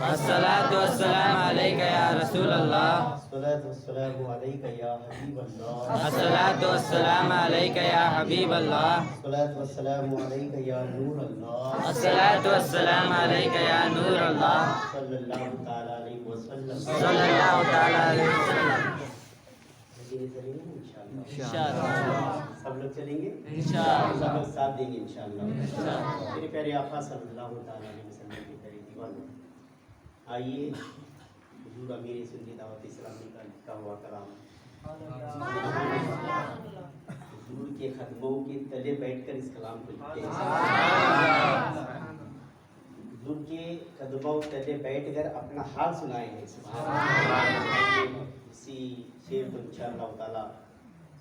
الصلاۃ والسلام علیک یا رسول اللہ، الصلاۃ والسلام علیک یا حبیب اللہ، الصلاۃ والسلام علیک یا حبیب اللہ، الصلاۃ والسلام علیک یا نور اللہ، الصلاۃ والسلام علیک یا نور اللہ، صلی اللہ تعالی علیہ وسلم، صلی اللہ تعالی علیہ وسلم۔ انشاءاللہ سب لوگ چلیں گے، انشاءاللہ سب لوگ ساتھ دیں گے انشاءاللہ۔ میرے پیارے آقا صلی اللہ تعالی علیہ وسلم کے پیارے دیوانوں، آئیے حضور امیر سنی دعوت اسلامی کا لکھا ہوا کلام حضور کے قدموں کے تلے بیٹھ کر اس کلام کو لکھتے ہیں۔ حضور کے قدموں تلے بیٹھ کر اپنا حال سنائے ہیں۔ سبحان اللہ۔ اسی شعر کو انشاءاللہ تعالی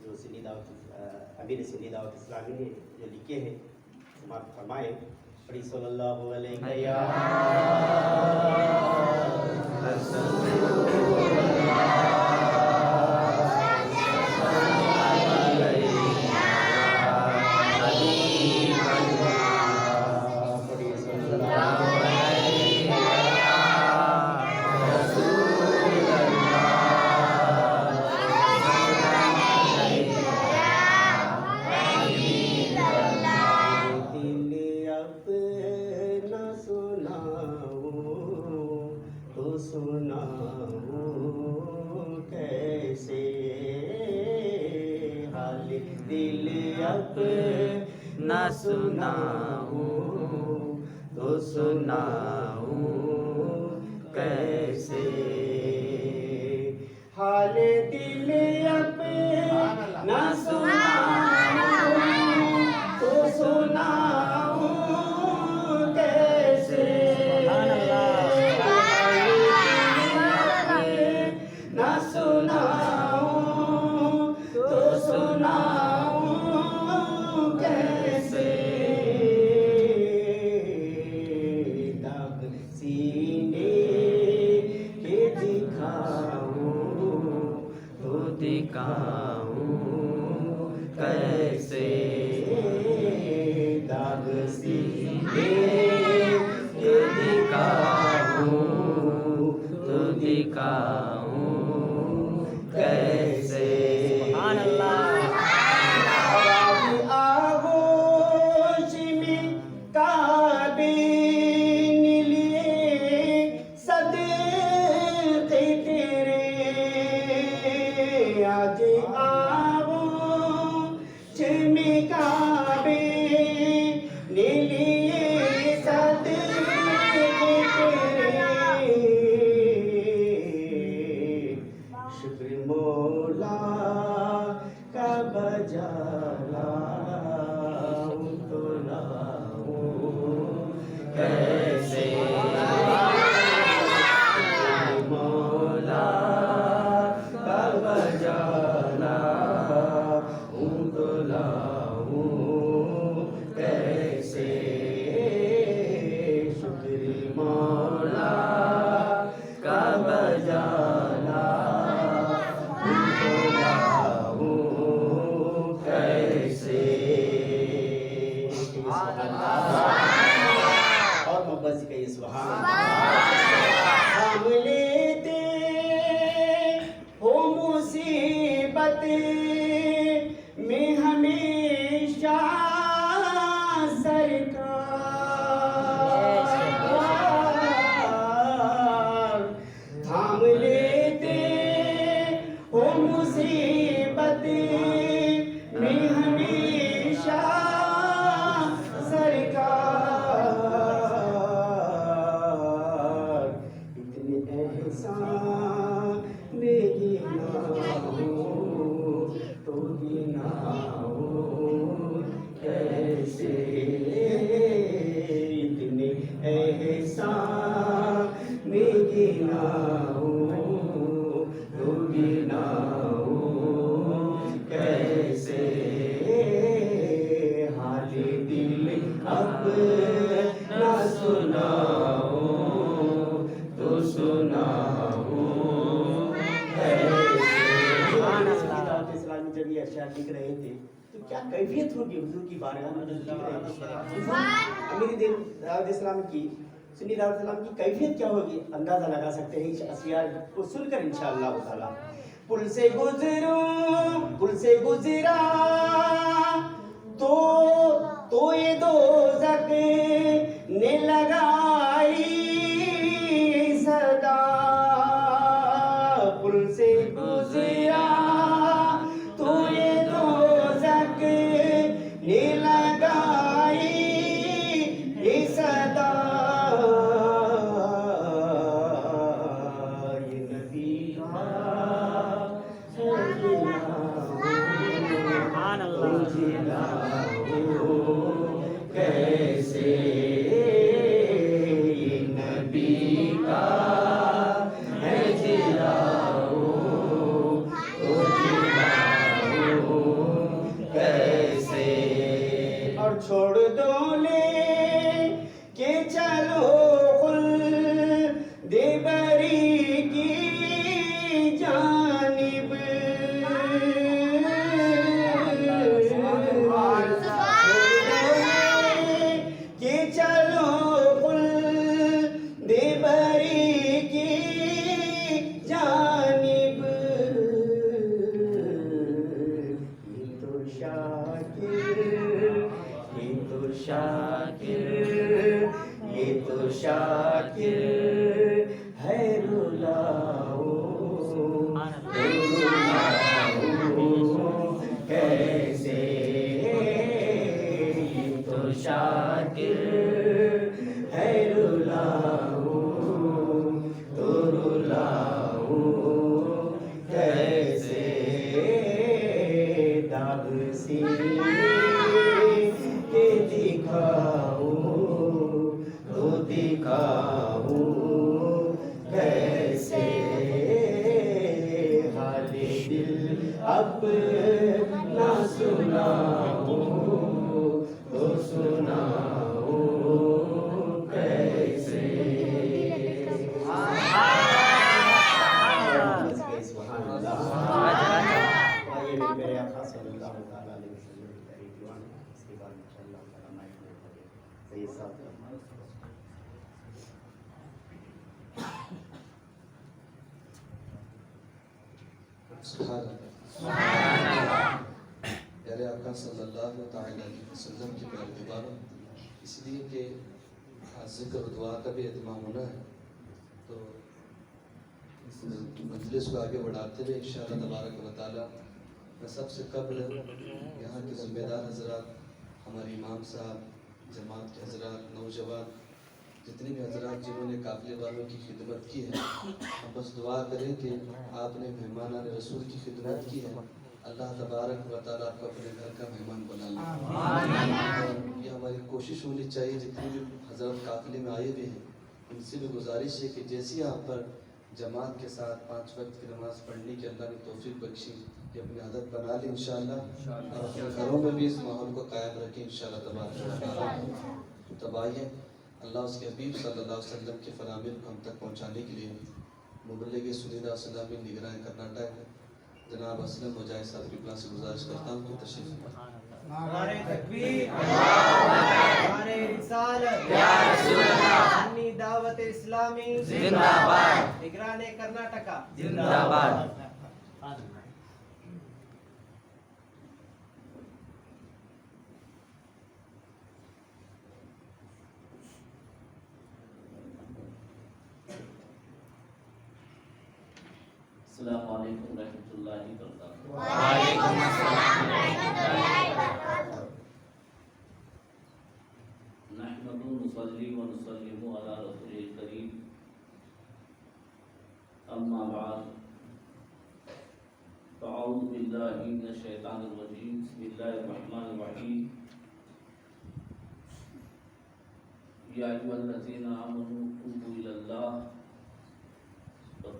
جو سنی دعوت امیر سنی دعوت اسلامی نے جو لکھے ہیں سماعت فرمائے۔ پڑھی صلی اللہ علیہ یا نہ سناؤں تو سناؤں کیسے، حال دل اپنا سناؤں تو سناؤں کیسے، نہ سناؤں تو سناؤں کیسے، داغ سینے کے دکھاؤں تو دکھاؤں کیسے، داغ سینے کے دکھاؤں تو دکھاؤں کیسے۔ سبحان اللہ۔ آغوش میں کعبے نے لیے صدقے تیرے، آج آغوش میں کعبے نے لیے صدقے تیرے، شکر مولا کا بجا لاؤں تو لاؤں کیسے، مولا کا بجا لاؤں تو لاؤں کیسے، شکر مولا کا بجا اور محبت سے کہیے سبحان اللہ۔ ہم لیتے ہو مصیبت میں ہمیشہ سرکار، تھام لیتے ہو مصیبت میں ہمیشہ سرکار، اتنے احسان گناؤں تو گناؤں کیسے، اتنے احسان گناؤں تو گناؤں کیسے، حال دل اب نہ سناؤں تو سناؤں کیسے۔ دعوت اسلامی جب یہ اشعار لکھ رہے تھے تو کیا کیفیت ہوگی حضور کی بارگاہ میں جو لکھ رہے تھے۔ امیر دعوت اسلامی کی سنی دعوت اسلام کی کیفیت کیا ہوگی اندازہ لگا سکتے ہیں اس اشعار کو سن کر انشاءاللہ تعالی. پل سے گزرا تو یہ دوزخ نے لگائی صدا. پل سے گزرا تو یہ دوزخ نے لگائی صدا. یہ نبی کا سبحان اللہ. کیسے نبی کا ہے جلاؤ کیسے. اور چھوڑ دو لے کہ چلو خلد بری کی جانب. کہ چلو خلد بری کی جانب. یہ تو شاکر یہ تو شاکر ہے. رلاؤ کیسے. یہ تو شاکر ہے. رلاؤ کیسے. داغ سینے کے دکھاؤ کیسے. حال دل اپنا سناؤ کیسے. سبحان اللہ. آئیے میرے آقا صلی اللہ تعالیٰ علیہ وسلم کی پیاری دیوان. اس کے بعد انشاءاللہ تعالیٰ مائک میں سید صاحب سبحان اللہ. پیارے آقا صلی اللہ تعالیٰ علیہ وسلم کی پیاری دیوانوں. اس لیے کہ آج ذکر و دعا کا بھی اہتمام ہونا ہے تو اس مجلس کو آگے بڑھاتے ہوئے انشاءاللہ تبارک و تعالیٰ میں سب سے قبل یہاں کے ذمہ دار حضرات، ہمارے امام صاحب، جماعت کے حضرات، نوجوان جتنے بھی حضرات جنہوں نے قافلے والوں کی خدمت کی ہے، ہم بس دعا کریں کہ آپ نے مہمانان رسول کی خدمت کی ہے. اللہ تبارک و تعالیٰ آپ کو اپنے گھر کا مہمان بنا لے. یہ ہماری کوشش ہونی چاہیے. جتنے بھی حضرات قافلے میں آئے ہوئے ہیں ان سے بھی گزارش ہے کہ جیسی یہاں پر جماعت کے ساتھ 5 وقت کی نماز پڑھنے کی اللہ نے توفیق بخشی کہ اپنی عادت بنا لیں انشاءاللہ، اور اپنے گھروں میں بھی اس ماحول کو قائم رکھیں انشاءاللہ تبارک و تعالیٰ. تب آئیے اللہ اس کے حبیب صلی اللہ علیہ وسلم کے فرامین کو ہم تک پہنچانے کے لیے مبلغ سنی دعوت اسلامی نگراں کرناٹک جناب اسلم مجاہد صاحب کی پاس سے گزارش کرتا ہوں کہ تشریف لائیں. نعرہ تکبیر، نعرہ رسالت، یا رسول اللہ، سنی دعوت اسلامی زندہ باد، نگران کرناٹکا زندہ باد. السلام علیکم ورحمۃ اللہ وبرکاتہ. وعلیکم السلام ورحمۃ اللہ وبرکاتہ. نحمد نصلی و نسلم علی رسول الکریم. اما بعد فاعوذ باللہ من الشیطان الرجیم. بسم اللہ الرحمن الرحیم. یا ایھا الذین آمنوا توبوا الی اللہ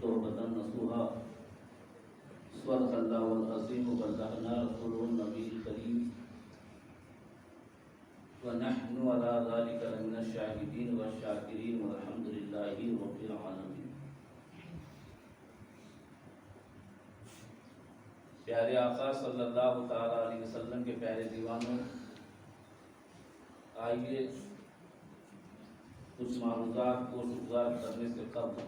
توبۃ نصوحا. صدق اللہ العظیم وبلغنا رسوله النبی الکریم ونحن علی ذلک لمن الشاہدین والشاکرین والحمد للہ رب العالمین. پیارے آقا صلی اللہ تعالی علیہ وسلم کے پیارے دیوانوں، آئیے کچھ معروضات کو شکرگزار کرنے سے قبل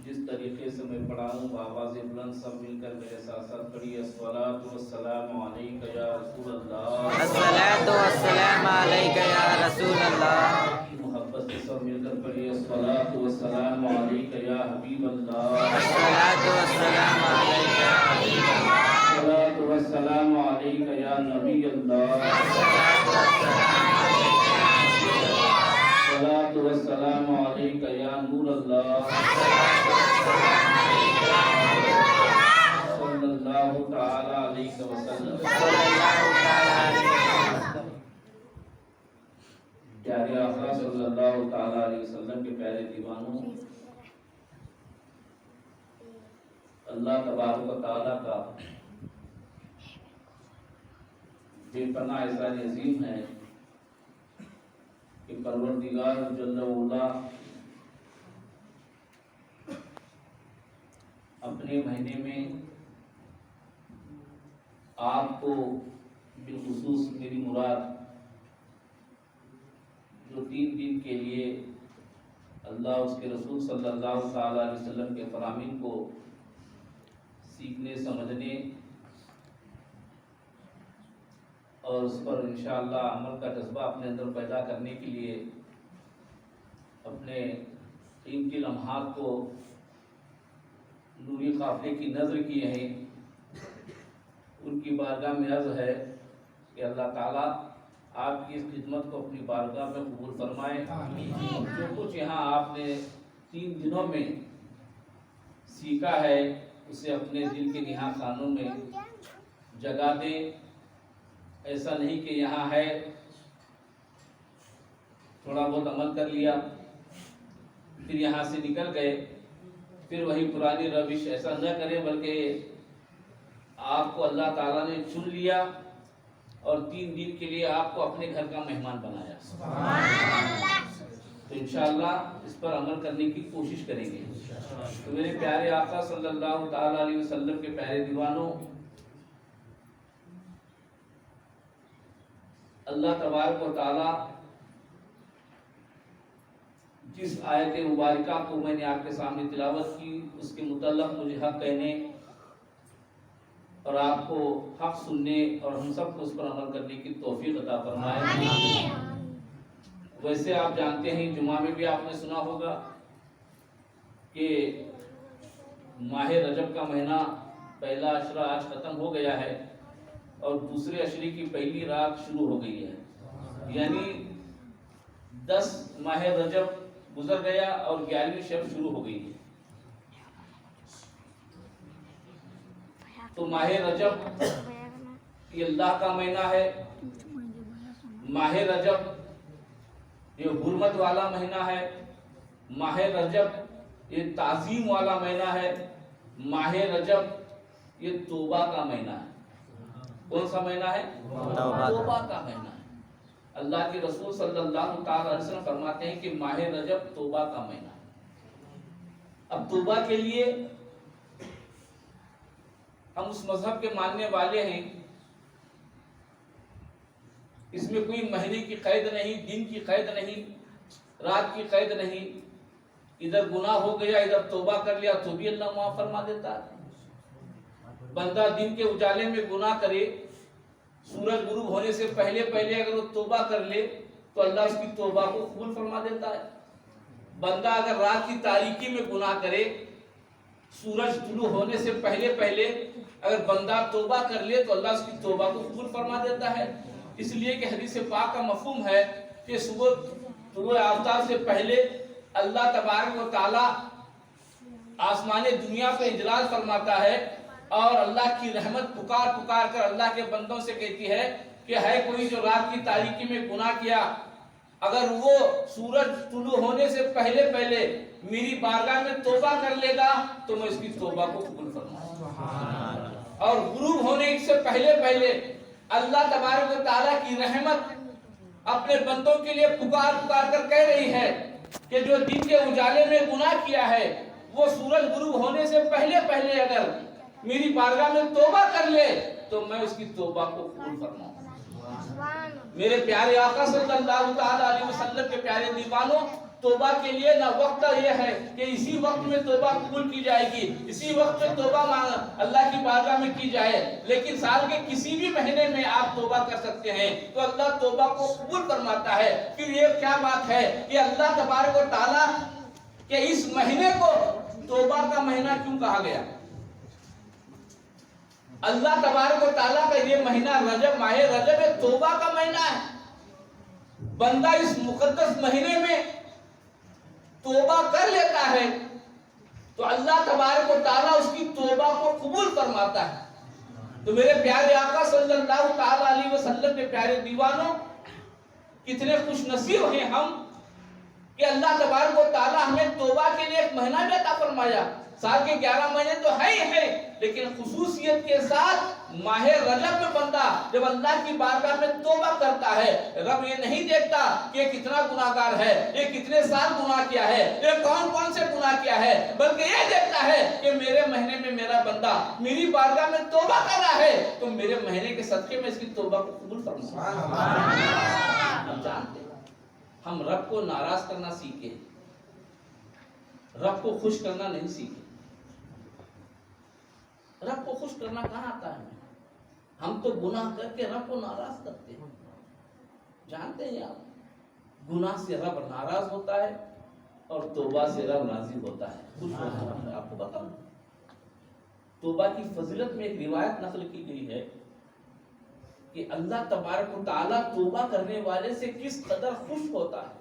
جس طریقے سے میں پڑھاؤں بآواز بلند سب مل کر میرے ساتھ ساتھ پڑھیے الصلاۃ والسلام علیک یا رسول اللہ، الصلاۃ والسلام علیک یا رسول اللہ، محبت سے سب مل کر پڑھیے الصلاۃ والسلام علیک یا حبیب اللہ، الصلاۃ والسلام علیک یا حبیب اللہ، الصلاۃ والسلام علیک یا نبی اللہ، الصلاۃ والسلام علیک یا نور اللہ، صلی اللہ تعالی علیہ وسلم۔ پیارے آقا صلی اللہ تعالی علیہ وسلم کے پیارے دیوانوں، اللہ تبارک و تعالی کا بے پناہ احسان عظیم ہے کہ پروردگار جل وعلا اپنے مہینے میں آپ کو بالخصوص میری مراد جو 3 دن کے لیے اللہ اس کے رسول صلی اللہ تعالی علیہ وسلم کے فرامین کو سیکھنے سمجھنے اور اس پر انشاءاللہ عمل کا جذبہ اپنے اندر پیدا کرنے کے لیے اپنے قیمتی لمحات کو نوری قافلے کی نظر کیے ہیں، ان کی بارگاہ میں عرض ہے کہ اللہ تعالیٰ آپ کی اس خدمت کو اپنی بارگاہ میں قبول فرمائے، جو کچھ یہاں آپ نے 3 دنوں میں سیکھا ہے اسے اپنے دل کے نہا خانوں میں جگہ دیں۔ ایسا نہیں کہ یہاں ہے تھوڑا بہت عمل کر لیا پھر یہاں سے نکل گئے پھر وہی پرانی روش، ایسا نہ کریں بلکہ آپ کو اللہ تعالیٰ نے چن لیا اور 3 دن کے لیے آپ کو اپنے گھر کا مہمان بنایا، تو انشاءاللہ اس پر عمل کرنے کی کوشش کریں گے۔ تو میرے پیارے آقا صلی اللہ تعالی علیہ وسلم کے پیارے دیوانوں، اللہ تبارک و تعالی جس آیت مبارکہ کو میں نے آپ کے سامنے تلاوت کی اس کے متعلق مجھے حق کہنے اور آپ کو حق سننے اور ہم سب کو اس پر عمل کرنے کی توفیق عطا فرمائے۔ ویسے آپ جانتے ہیں جمعہ میں بھی آپ نے سنا ہوگا کہ ماہ رجب کا مہینہ پہلا عشرہ آج ختم ہو گیا ہے اور دوسرے عشرے کی پہلی رات شروع ہو گئی ہے، یعنی 10 ماہ رجب گزر گیا اور 11ویں شب شروع ہو گئی ہے۔ تو ماہ رجب یہ اللہ کا مہینہ ہے، ماہ رجب یہ حرمت والا مہینہ ہے، ماہ رجب یہ تعظیم والا مہینہ ہے، ماہ رجب یہ توبہ کا مہینہ ہے۔ کون سا مہینہ ہے؟ توبہ کا مہینہ ہے۔ اللہ کے رسول صلی اللہ تعالی علیہ وسلم فرماتے ہیں کہ ماہ رجب توبہ کا مہینہ ہے۔ اب توبہ کے لیے ہم اس مذہب کے ماننے والے ہیں، اس میں کوئی مہینے کی قید نہیں، دن کی قید نہیں، رات کی قید نہیں، ادھر گناہ ہو گیا ادھر توبہ کر لیا تو بھی اللہ معاف فرما دیتا ہے۔ بندہ دن کے اجالے میں گناہ کرے، سورج غروب ہونے سے پہلے اگر وہ توبہ کر لے تو اللہ اس کی توبہ کو قبول فرما دیتا ہے۔ بندہ اگر رات کی تاریکی میں گناہ کرے، سورج طلوع ہونے سے پہلے اگر بندہ توبہ کر لے تو اللہ اس کی توبہ کو قبول فرما دیتا ہے۔ اس لیے کہ حدیث پاک کا مفہوم ہے کہ صبح طلوع آفتاب سے پہلے اللہ تبارک و تعالی آسمان دنیا پہ اجلال فرماتا ہے اور اللہ کی رحمت پکار کر اللہ کے بندوں سے کہتی ہے کہ ہے کوئی جو رات کی تاریکی میں گناہ کیا، اگر وہ سورج طلوع ہونے سے پہلے میری بارگاہ میں توبہ کر لے گا تو میں اس کی توبہ کو قبول فرماؤں گا۔ اور غروب ہونے سے پہلے اللہ تبارک و تعالیٰ کی رحمت اپنے بندوں کے لیے پکار کر کہہ رہی ہے کہ جو دن کے اجالے میں گناہ کیا ہے وہ سورج غروب ہونے سے پہلے اگر میری بارگاہ میں توبہ کر لے تو میں اس کی توبہ کو قبول فرماؤں گا۔ میرے پیارے آقا صلی اللہ تعالی علیہ وسلم کے پیارے دیوانوں، توبہ کے لیے نہ وقت یہ ہے کہ اسی وقت میں توبہ قبول کی جائے گی، اسی وقت میں توبہ اللہ کی بارگاہ میں کی جائے، لیکن سال کے کسی بھی مہینے میں آپ توبہ کر سکتے ہیں تو اللہ توبہ کو قبول فرماتا ہے۔ پھر یہ کیا بات ہے کہ اللہ تبارک و تعالیٰ کہ اس مہینے کو توبہ کا مہینہ کیوں کہا گیا؟ اللہ تبارک و تعالیٰ کا یہ مہینہ رجب، ماہ رجب ایک توبہ کا مہینہ ہے۔ بندہ اس مقدس مہینے میں توبہ کر لیتا ہے تو اللہ تبارک و تعالیٰ اس کی توبہ کو قبول فرماتا ہے۔ تو میرے پیارے آقا صلی اللہ تعالی علیہ وسلم کے پیارے دیوانوں، کتنے خوش نصیب ہیں ہم کہ اللہ تبارک و تعالیٰ ہمیں توبہ کے لیے ایک مہینہ بھی عطا فرمایا۔ سال کے 11 مہینے تو ہے ہی ہے، لیکن خصوصیت کے ساتھ ماہ رجب میں بندہ جب اللہ کی بارگاہ میں توبہ کرتا ہے، رب یہ نہیں دیکھتا کہ یہ کتنا گناہگار ہے، یہ کتنے سال گناہ کیا ہے، یہ کون کون سے گناہ کیا ہے، بلکہ یہ دیکھتا ہے کہ میرے مہینے میں میرا بندہ میری بارگاہ میں توبہ کر رہا ہے تو میرے مہینے کے صدقے میں اس کی توبہ کو قبول فرما۔ ہم جانتے ہیں ہم رب کو ناراض کرنا سیکھے، رب کو خوش کرنا نہیں سیکھے۔ رب کو خوش کرنا کہاں آتا ہے؟ ہم تو گناہ کر کے رب کو ناراض کرتے ہیں۔ جانتے ہیں آپ گناہ سے رب ناراض ہوتا ہے اور توبہ سے رب راضی ہوتا ہے، خوش ہوتا ہے۔ آپ کو بتاؤں توبہ کی فضیلت میں ایک روایت نقل کی گئی ہے کہ اللہ تبارک و تعالیٰ توبہ کرنے والے سے کس قدر خوش ہوتا ہے۔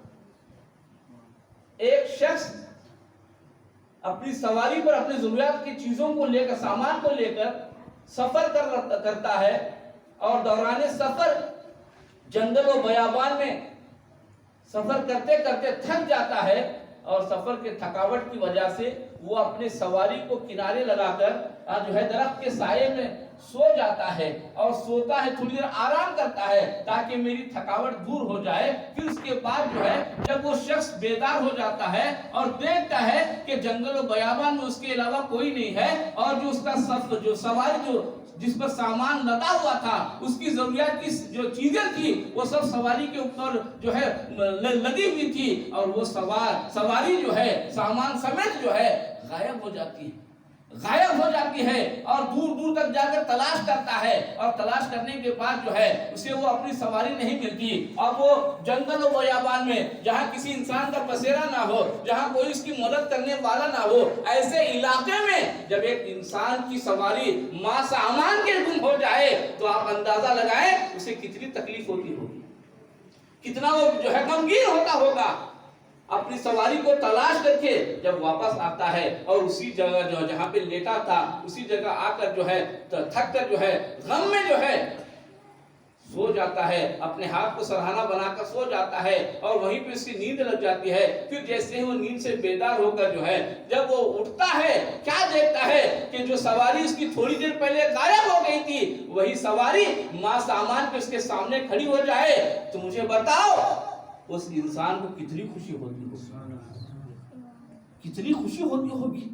ایک شخص اپنی سواری پر اپنے ضروریات کی چیزوں کو لے کر، سامان کو لے کر سفر کرتا ہے اور دوران سفر جنگل و بیابان میں سفر کرتے کرتے تھک جاتا ہے اور سفر کے تھکاوٹ کی وجہ سے وہ اپنے سواری کو کنارے لگا کر جو ہے درخت کے سائے میں سو جاتا ہے اور سوتا ہے، تھوڑی دیر آرام کرتا ہے تاکہ میری تھکاوٹ دور ہو جائے۔ پھر اس کے بعد جو ہے جب وہ شخص بیدار ہو جاتا ہے اور دیکھتا ہے کہ جنگل و بیابان میں اس کے علاوہ کوئی نہیں ہے اور جو اس کا جو سواری جس پر سامان لدا ہوا تھا، اس کی ضروریات کی جو چیزیں تھی وہ سب سواری کے اوپر جو ہے لدی ہوئی تھی اور وہ سواری جو ہے سامان سمیت جو ہے غائب ہو جاتی ہے اور دور دور تک جا کر تلاش کرتا ہے اور تلاش کرنے کے بعد جو ہے اسے وہ اپنی سواری نہیں ملتی اور وہ جنگل و بیابان میں جہاں کسی انسان کا پسیرا نہ ہو، جہاں کوئی اس کی مدد کرنے والا نہ ہو، ایسے علاقے میں جب ایک انسان کی سواری ماں سامان کے گم ہو جائے تو آپ اندازہ لگائیں اسے کتنی تکلیف ہوتی ہوگی، کتنا وہ جو ہے غمگین ہوتا ہوگا۔ اپنی سواری کو تلاش کر کے جب واپس آتا ہے اور اسی جگہ جو جہاں پہ لیٹا تھا اسی جگہ آ کر جو ہے تھک کر جو ہے غم میں جو ہے سو جاتا ہے، اپنے ہاتھ کو سرہانہ بنا کر سو جاتا ہے اور وہیں پہ اس کی نیند لگ جاتی ہے۔ پھر جیسے ہی وہ نیند سے بیدار ہو کر جو ہے جب وہ اٹھتا ہے کیا دیکھتا ہے کہ جو سواری اس کی تھوڑی دیر پہلے غائب ہو گئی تھی وہی سواری ماں سامان پہ اس کے سامنے کھڑی ہو جائے تو مجھے بتاؤ اس انسان کو کتنی خوشی ہوتی ہوگی، کتنی خوشی ہوتی ہوگی۔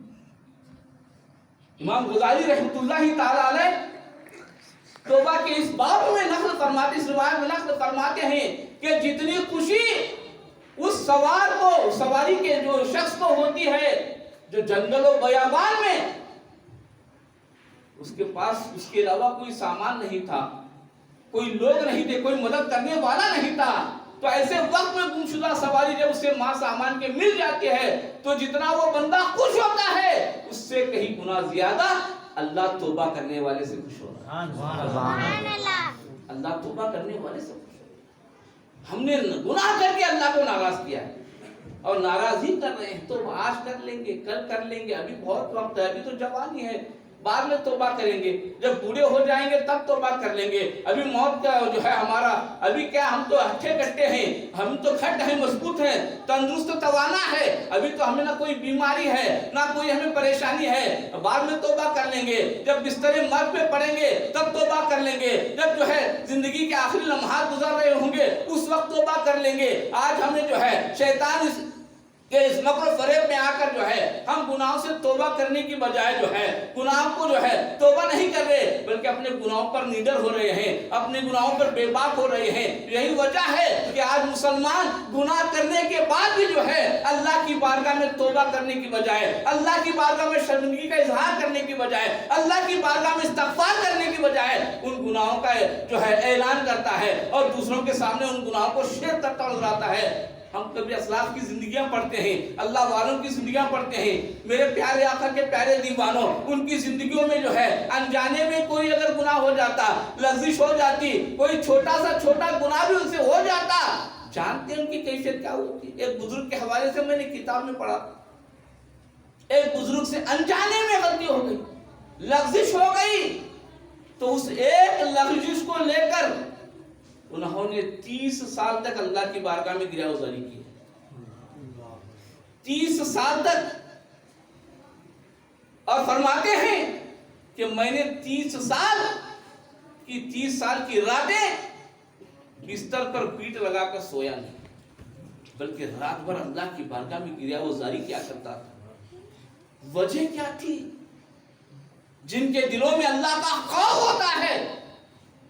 امام غزالی رحمۃ اللہ تعالی علیہ توبہ کے اس باب میں نقل فرماتے، اس روایت میں نقل فرماتے ہیں کہ جتنی خوشی اس سوار کو، سواری کے جو شخص کو ہوتی ہے جو جنگل و بیابان میں اس کے پاس اس کے علاوہ کوئی سامان نہیں تھا، کوئی لوگ نہیں تھے، کوئی مدد کرنے والا نہیں تھا، تو ایسے وقت میں گمشدہ سواری جب اسے ماں سامان کے مل جاتی ہے تو جتنا وہ بندہ خوش ہوتا ہے اس سے کہیں گنا زیادہ اللہ توبہ کرنے والے سے خوش ہوتا ہے۔ اللہ توبہ کرنے والے سے خوش ہوتا ہے۔ ہم نے گناہ کر کے اللہ کو ناراض کیا ہے اور ناراض ہی کر رہے ہیں تو آج کر لیں گے، کل کر لیں گے، ابھی بہت وقت ہے، ابھی تو جوانی ہے، بعد میں توبہ کریں گے، جب بوڑھے ہو جائیں گے تب توبہ کر لیں گے، ابھی موت کا جو ہے ہمارا ابھی کیا، ہم تو ہٹے کٹے ہیں، ہم تو کھٹ ہیں، مضبوط ہیں، تندرست توانا ہے، ابھی تو ہمیں نہ کوئی بیماری ہے نہ کوئی ہمیں پریشانی ہے، بعد میں توبہ کر لیں گے، جب بستر مرگ پہ پڑیں گے تب توبہ کر لیں گے، جب جو ہے زندگی کے آخری لمحات گزر رہے ہوں گے اس وقت توبہ کر لیں گے۔ آج ہمیں جو ہے شیطان کہ اس مکر و فریب میں آ کر جو ہے ہم گناہوں سے توبہ کرنے کی بجائے جو ہے گناہوں کو جو ہے توبہ نہیں کر رہے، بلکہ اپنے گناہوں پر نیڈر ہو رہے ہیں، اپنے گناہوں پر بے باک ہو رہے ہیں۔ یہی وجہ ہے کہ آج مسلمان گناہ کرنے کے بعد بھی جو ہے اللہ کی بارگاہ میں توبہ کرنے کی بجائے، اللہ کی بارگاہ میں شرمندگی کا اظہار کرنے کی بجائے، اللہ کی بارگاہ میں استغفار کرنے کی بجائے ان گناہوں کا جو ہے اعلان کرتا ہے اور دوسروں کے سامنے ان گناہوں کو شیئر کرتا نظر آتا ہے۔ ہم کبھی اسلاف کی زندگیاں پڑھتے ہیں، اللہ والوں کی زندگیاں پڑھتے ہیں، میرے پیارے آقا کے پیارے دیوانوں، ان کی زندگیوں میں جو ہے انجانے میں کوئی اگر گناہ ہو جاتا، لغزش ہو جاتی، کوئی چھوٹا سا چھوٹا گناہ بھی ان سے ہو جاتا، جانتے ہیں ان کی کیفیت کیا ہوتی؟ ایک بزرگ کے حوالے سے میں نے کتاب میں پڑھا، ایک بزرگ سے انجانے میں غلطی ہو گئی، لغزش ہو گئی، تو اس ایک لغزش کو لے کر انہوں نے 30 سال تک اللہ کی بارگاہ میں گریہ گزاری کی، 30 سال تک، اور فرماتے ہیں کہ میں نے 30 سال کی راتیں بستر پر پیٹ لگا کر سویا نہیں، بلکہ رات بھر اللہ کی بارگاہ میں گریہ گزاری کیا کرتا تھا۔ وجہ کیا تھی؟ جن کے دلوں میں اللہ کا خوف ہوتا ہے،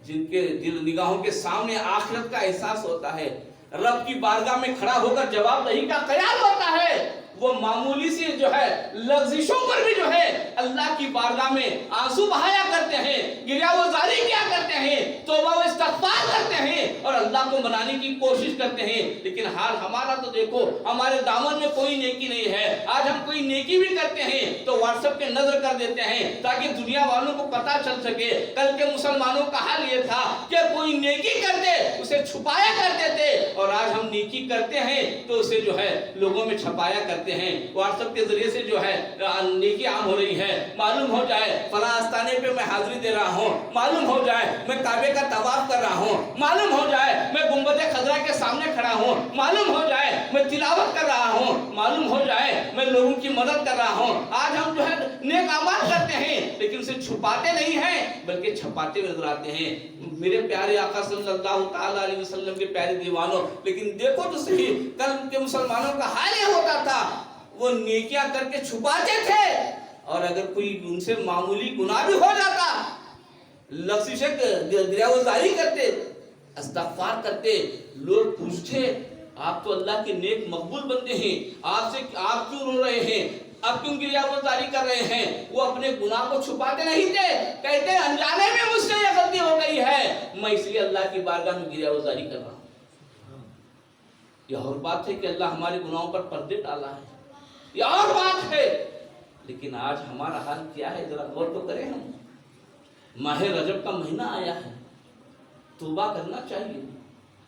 جن کے دل نگاہوں کے سامنے آخرت کا احساس ہوتا ہے، رب کی بارگاہ میں کھڑا ہو کر جواب دہی کا خیال ہوتا ہے، وہ معمولی سی جو ہے لغزشوں پر بھی جو ہے اللہ کی بارگاہ میں آنسو بہایا کرتے ہیں، گریہ گزاری کیا کرتے ہیں، توبہ و استغفار کرتے ہیں اور اللہ کو منانے کی کوشش کرتے ہیں۔ لیکن حال ہمارا تو دیکھو، ہمارے دامن میں کوئی نیکی نہیں ہے۔ آج ہم کوئی نیکی بھی کرتے ہیں تو واٹس ایپ پہ نظر کر دیتے ہیں تاکہ دنیا والوں کو پتہ چل سکے۔ کل کے مسلمانوں کا حال یہ تھا کہ کوئی نیکی کرتے اسے چھپایا کرتے تھے، اور آج ہم نیکی کرتے ہیں تو اسے جو ہے لوگوں میں چھپایا کرتے ہیں۔ واٹس ایپ کے ذریعے سے جو ہے نیکی عام ہو رہی ہے، معلوم ہو جائے فلاں آستانے پہ میں حاضری دے رہا ہوں، معلوم ہو جائے میں کعبے کا طواف کر رہا ہوں، معلوم ہو جائے میں گنبد خضرا کے سامنے کھڑا ہوں، معلوم ہو جائے میں تلاوت کر رہا ہوں، معلوم ہو جائے میں لوگوں کی مدد کر رہا ہوں۔ آج ہم جو ہے نیک اعمال کرتے ہیں لیکن اسے چھپاتے نہیں ہیں بلکہ چھپاتے نظر آتے ہیں۔ میرے پیارے آقا صلی اللہ تعالی علیہ وسلم کے پیارے دیوانوں، لیکن دیکھو تو صحیح کل کے مسلمانوں کا حال یہ ہوتا تھا، وہ نیکیاں کر کے چھپاتے تھے، اور اگر کوئی ان سے معمولی گناہ بھی ہو جاتا، لغزش گریہ گزاری کرتے، استغفار کرتے، لوگ پوچھتے آپ تو اللہ کے نیک مقبول بندے ہیں، آپ کیوں رو رہے ہیں، آپ کیوں گریہ گزاری کر رہے ہیں؟ وہ اپنے گناہ کو چھپاتے نہیں تھے، کہتے انجانے میں مجھ سے یہ غلطی ہو گئی ہے، میں اس لیے اللہ کی بارگاہ میں گریہ گزاری کر رہا ہوں۔ یہ اور بات ہے کہ اللہ ہمارے گناہوں پر پردے ڈالا ہے، یہ اور بات ہے، لیکن آج ہمارا حال کیا ہے ذرا غور تو کریں۔ ہم ماہ رجب کا مہینہ آیا ہے، توبہ کرنا چاہیے،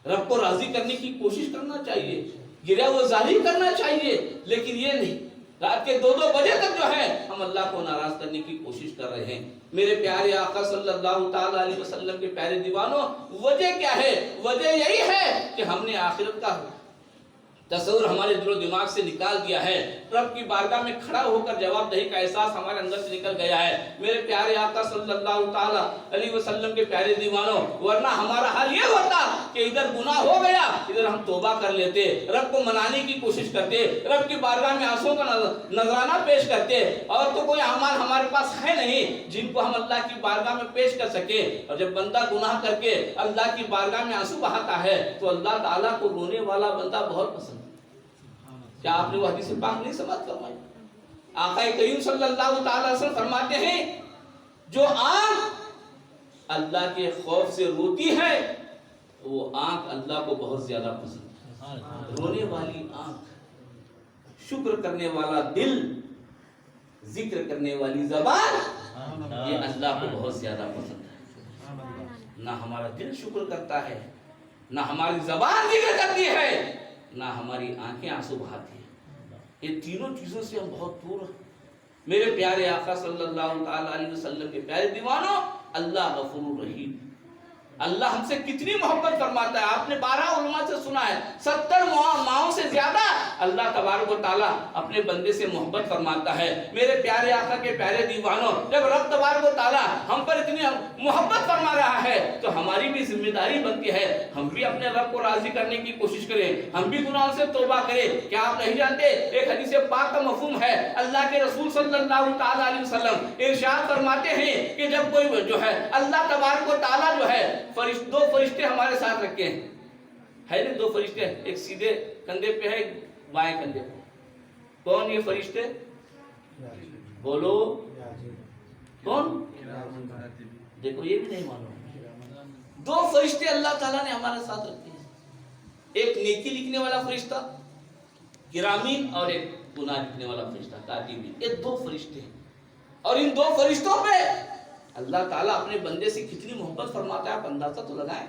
رب کو راضی کرنے کی کوشش کرنا چاہیے، گریہ گزاری کرنا چاہیے، لیکن یہ نہیں رات کے 2 بجے تک جو ہے ہم اللہ کو ناراض کرنے کی کوشش کر رہے ہیں۔ میرے پیارے آقا صلی اللہ تعالی علیہ وسلم کے پیارے دیوانوں، وجہ کیا ہے؟ وجہ یہی ہے کہ ہم نے آخرت کا تصور ہمارے دل و دماغ سے نکال دیا ہے، رب کی بارگاہ میں کھڑا ہو کر جواب دہی کا احساس ہمارے اندر سے نکل گیا ہے۔ میرے پیارے آقا صلی اللہ تعالی علیہ وسلم کے پیارے دیوانوں، ورنہ ہمارا حال یہ ہوتا کہ ادھر گناہ ہو گیا، ادھر ہم توبہ کر لیتے، رب کو منانے کی کوشش کرتے، رب کی بارگاہ میں آنسوں کا نذرانہ پیش کرتے، اور تو کوئی اعمال ہمارے پاس ہے نہیں جن کو ہم اللہ کی بارگاہ میں پیش کر سکے۔ اور جب بندہ گناہ کر کے اللہ کی بارگاہ میں آنسو بہاتا ہے تو اللہ تعالیٰ کو رونے والا بندہ بہت پسند ہے۔ کیا آپ نے وہ حدیث پاک نہیں سمجھ فرمائی؟ آقا کریم صلی اللہ تعالی وسلم فرماتے ہیں جو آنکھ اللہ کے خوف سے روتی ہے وہ آنکھ اللہ کو بہت زیادہ پسند ہے۔ رونے والی آنکھ، شکر کرنے والا دل، ذکر کرنے والی زبان، یہ اللہ کو بہت زیادہ پسند ہے۔ نہ ہمارا دل شکر کرتا ہے، نہ ہماری زبان ذکر کرتی ہے، نہ ہماری آنکھیں آنسو بہاتی ہیں۔ یہ تینوں چیزوں سے ہم بہت دور ہیں۔ میرے پیارے آقا صلی اللہ تعالی علیہ وسلم کے پیارے دیوانوں، اللہ غفور رحیم، اللہ ہم سے کتنی محبت فرماتا ہے. آپ نے 12 علماء سے سنا ہے 70 ماؤں سے زیادہ اللہ تبارک و تعالیٰ اپنے بندے سے محبت فرماتا ہے. میرے پیارے آقا کے پیارے دیوانوں، جب رب تبارک و تعالیٰ ہم پر اتنی محبت فرما رہا ہے تو ہماری بھی ذمہ داری بنتی ہے ہم بھی اپنے رب کو راضی کرنے کی کوشش کریں، ہم بھی گناہوں سے توبہ کریں. کیا آپ نہیں جانتے ایک حدیث پاک کا مفہوم ہے؟ اللہ کے رسول صلی اللہ تعالیٰ علیہ وسلم ارشاد فرماتے ہیں کہ جب کوئی جو ہے اللہ تبارک و تعالیٰ جو ہے دو فرشتے ہمارے ساتھ رکھے ہیں، ہے نا 2 فرشتے، ایک سیدھے کندھے پہ ہے ایک بائیں کندھے پہ. کون یہ فرشتے؟ بولو کون؟ دیکھو یہ بھی نہیں معلوم. 2 فرشتے اللہ تعالیٰ نے ہمارے ساتھ رکھے ہیں، ایک نیکی لکھنے والا فرشتہ کرامین اور ایک گناہ لکھنے والا فرشتہ کاتبین. یہ 2 فرشتے ہیں اور ان 2 فرشتوں پہ اللہ تعالیٰ اپنے بندے سے کتنی محبت فرماتا ہے آپ اندازہ تو لگائیں.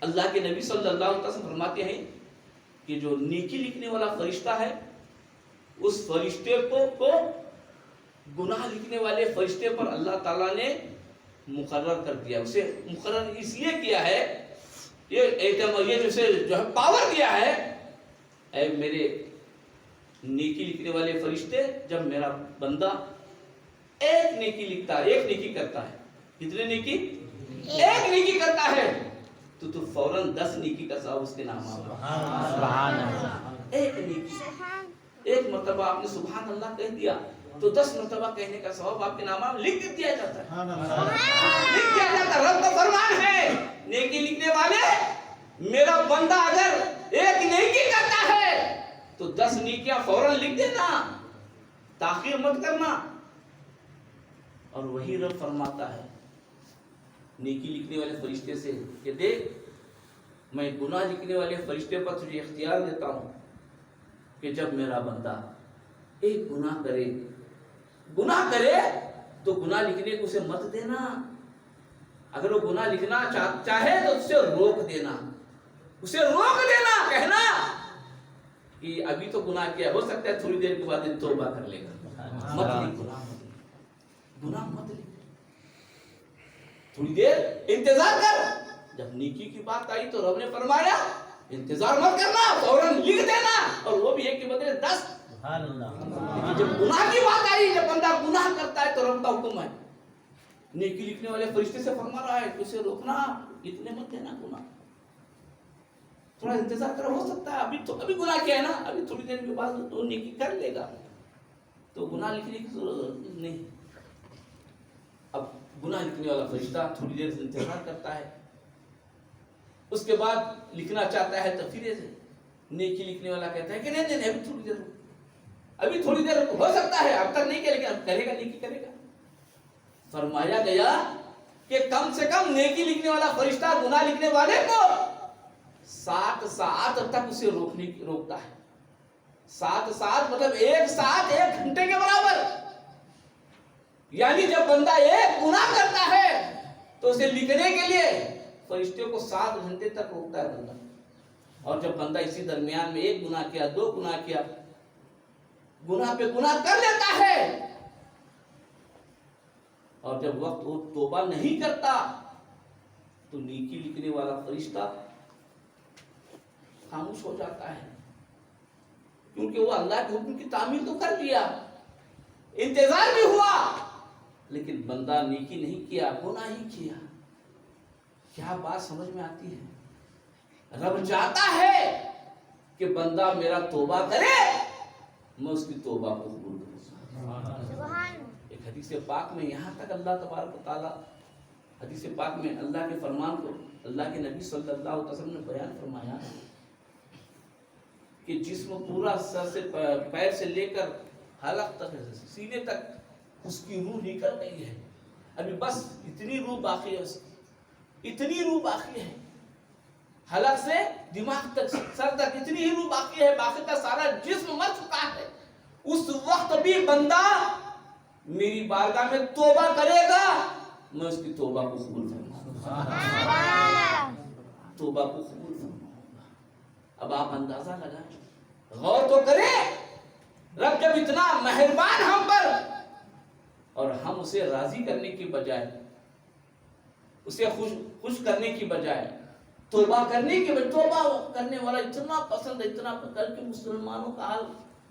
اللہ کے نبی صلی اللہ علیہ وسلم فرماتے ہیں کہ جو نیکی لکھنے والا فرشتہ ہے اس فرشتے کو گناہ لکھنے والے فرشتے پر اللہ تعالیٰ نے مقرر کر دیا. اسے مقرر اس لیے کیا ہے، یہ جو ہے پاور دیا ہے، اے میرے نیکی لکھنے والے فرشتے جب میرا بندہ ایک نیکی لکھتا ہے، ایک نیکی کرتا ہے، کتنے نیکی؟ ایک نیکی کرتا ہے تو فوراً 10 نیکی کا ثواب اس کے نام آتا. سبحان اللہ. ایک نیکی، ایک مرتبہ آپ نے سبحان اللہ کہہ دیا تو 10 مرتبہ کہنے کا ثواب آپ کے نام لکھ دیا جاتا ہے. لکھ دیا جاتا ہے. رب کا فرمان ہے نیکی لکھنے والے میرا بندہ اگر ایک نیکی کرتا ہے تو 10 نیکیاں فوراً لکھ دینا، تاخیر مت کرنا. اور وہی رب فرماتا ہے نیکی لکھنے والے فرشتے سے کہ دیکھ میں گناہ لکھنے والے فرشتے پر تجھے اختیار دیتا ہوں کہ جب میرا بندہ ایک گناہ کرے تو گناہ لکھنے کو اسے مت دینا. اگر وہ گناہ لکھنا چاہے تو اسے روک دینا، کہنا کہ ابھی تو گناہ کیا، ہو سکتا ہے تھوڑی دیر کے بعد توبہ کر لے گا، مت لکھ گناہ مت لکھ، تھوڑی دیر انتظار کر. جب نیکی کی بات آئی تو رب نے فرمایا انتظار مت کرنا، فوراً لکھ دینا، اور وہ بھی ایک کے بدلے 10. جب گناہ کی بات آئی، جب بندہ گناہ کرتا ہے تو رب کا حکم ہے نیکی لکھنے والے فرشتے سے فرما رہا ہے کہ اسے روکنا، اتنے مت دینا گناہ، تھوڑا انتظار کرو، ہو سکتا ہے ابھی گناہ کیا ہے نا، ابھی تھوڑی دیر کے بعد تو نیکی کر لے گا، تو گناہ لکھنے کی ضرورت نہیں. اب گناہ لکھنے والا فرشتہ تھوڑی دیر سے انتظار کرتا ہے، اس کے بعد لکھنا چاہتا ہے تو پھر نیکی لکھنے والا کہتا ہے کہ نہیں ابھی تھوڑی دیر ہو سکتا ہے، اب تک نہیں کیا، لیکن اب کرے گا، نیکی کرے گا. فرمایا گیا کہ کم سے کم نیکی لکھنے والا فرشتہ گناہ لکھنے والے کو 7 ساعت تک اسے روکتا ہے. 7 ساعت مطلب 1 ساعت 1 گھنٹے کے برابر. یعنی جب بندہ ایک گناہ کرتا ہے تو اسے لکھنے کے لیے فرشتے کو 7 گھنٹے تک روکتا ہے بندہ. اور جب بندہ اسی درمیان میں 1 گناہ کیا، 2 گناہ کیا، گناہ پہ گناہ کر لیتا ہے، اور جب وقت وہ توبہ نہیں کرتا تو نیکی لکھنے والا فرشتہ خاموش ہو جاتا ہے، کیونکہ وہ اللہ کے حکم کی تعمیل تو کر لیا، انتظار بھی ہوا، لیکن بندہ نیکی نہیں کیا، گناہ ہی کیا. کیا بات سمجھ میں آتی ہے؟ رب چاہتا ہے کہ بندہ میرا توبہ کرے، میں اس کی توبہ کو قبول کروں. ایک حدیث پاک میں یہاں تک اللہ تبارک و تعالیٰ حدیث پاک میں اللہ کے فرمان کو اللہ کے نبی صلی اللہ علیہ وسلم نے بیان فرمایا کہ جسم پورا سر سے پیر سے لے کر حلق تک، سینے تک اس کی روح نکل گئی ہے، ابھی بس اتنی روح باقی ہے، اتنی روح باقی ہے، حلق سے دماغ تک سر تک اتنی ہی روح باقی ہے، باقی کا سارا جسم مر چکا ہے. اس وقت بھی بندہ میری بارگاہ میں توبہ کرے گا، میں اس کی توبہ کو قبول فرماؤں گا، توبہ کو قبول فرماؤں گا. اب آپ اندازہ لگائیں، غور تو کریں، رب جب اتنا مہربان ہم پر اور ہم اسے راضی کرنے کی بجائے اسے خوش کرنے کی بجائے توبہ کرنے کے بجائے توبہ کرنے والا اتنا پسند ہے، اتنا پسند کہ مسلمانوں کا حال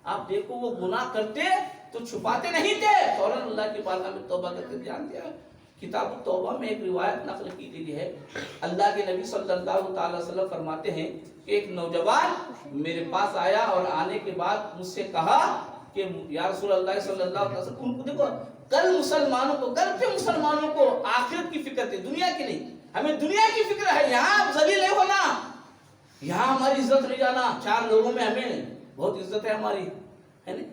آپ دیکھو، وہ گناہ کرتے تو چھپاتے نہیں تھے، فوراً اللہ کی بارگاہ میں توبہ کرتے تھے۔ جانتے ہیں کتاب التوبہ میں ایک روایت نقل کی گئی ہے، اللہ کے نبی صلی اللہ تعالی وسلم فرماتے ہیں کہ ایک نوجوان میرے پاس آیا اور آنے کے بعد مجھ سے کہا کہ یا رسول اللہ صلی اللہ علیہ وسلم، ان کو دیکھو کل کے مسلمانوں کو آخرت کی فکر تھی، دنیا کی نہیں، ہمیں دنیا کی فکر ہے، یہاں ذلیل نہیں ہونا، یہاں ہماری عزت نہیں جانا، چار لوگوں میں ہمیں بہت عزت ہے ہماری، ہے نا،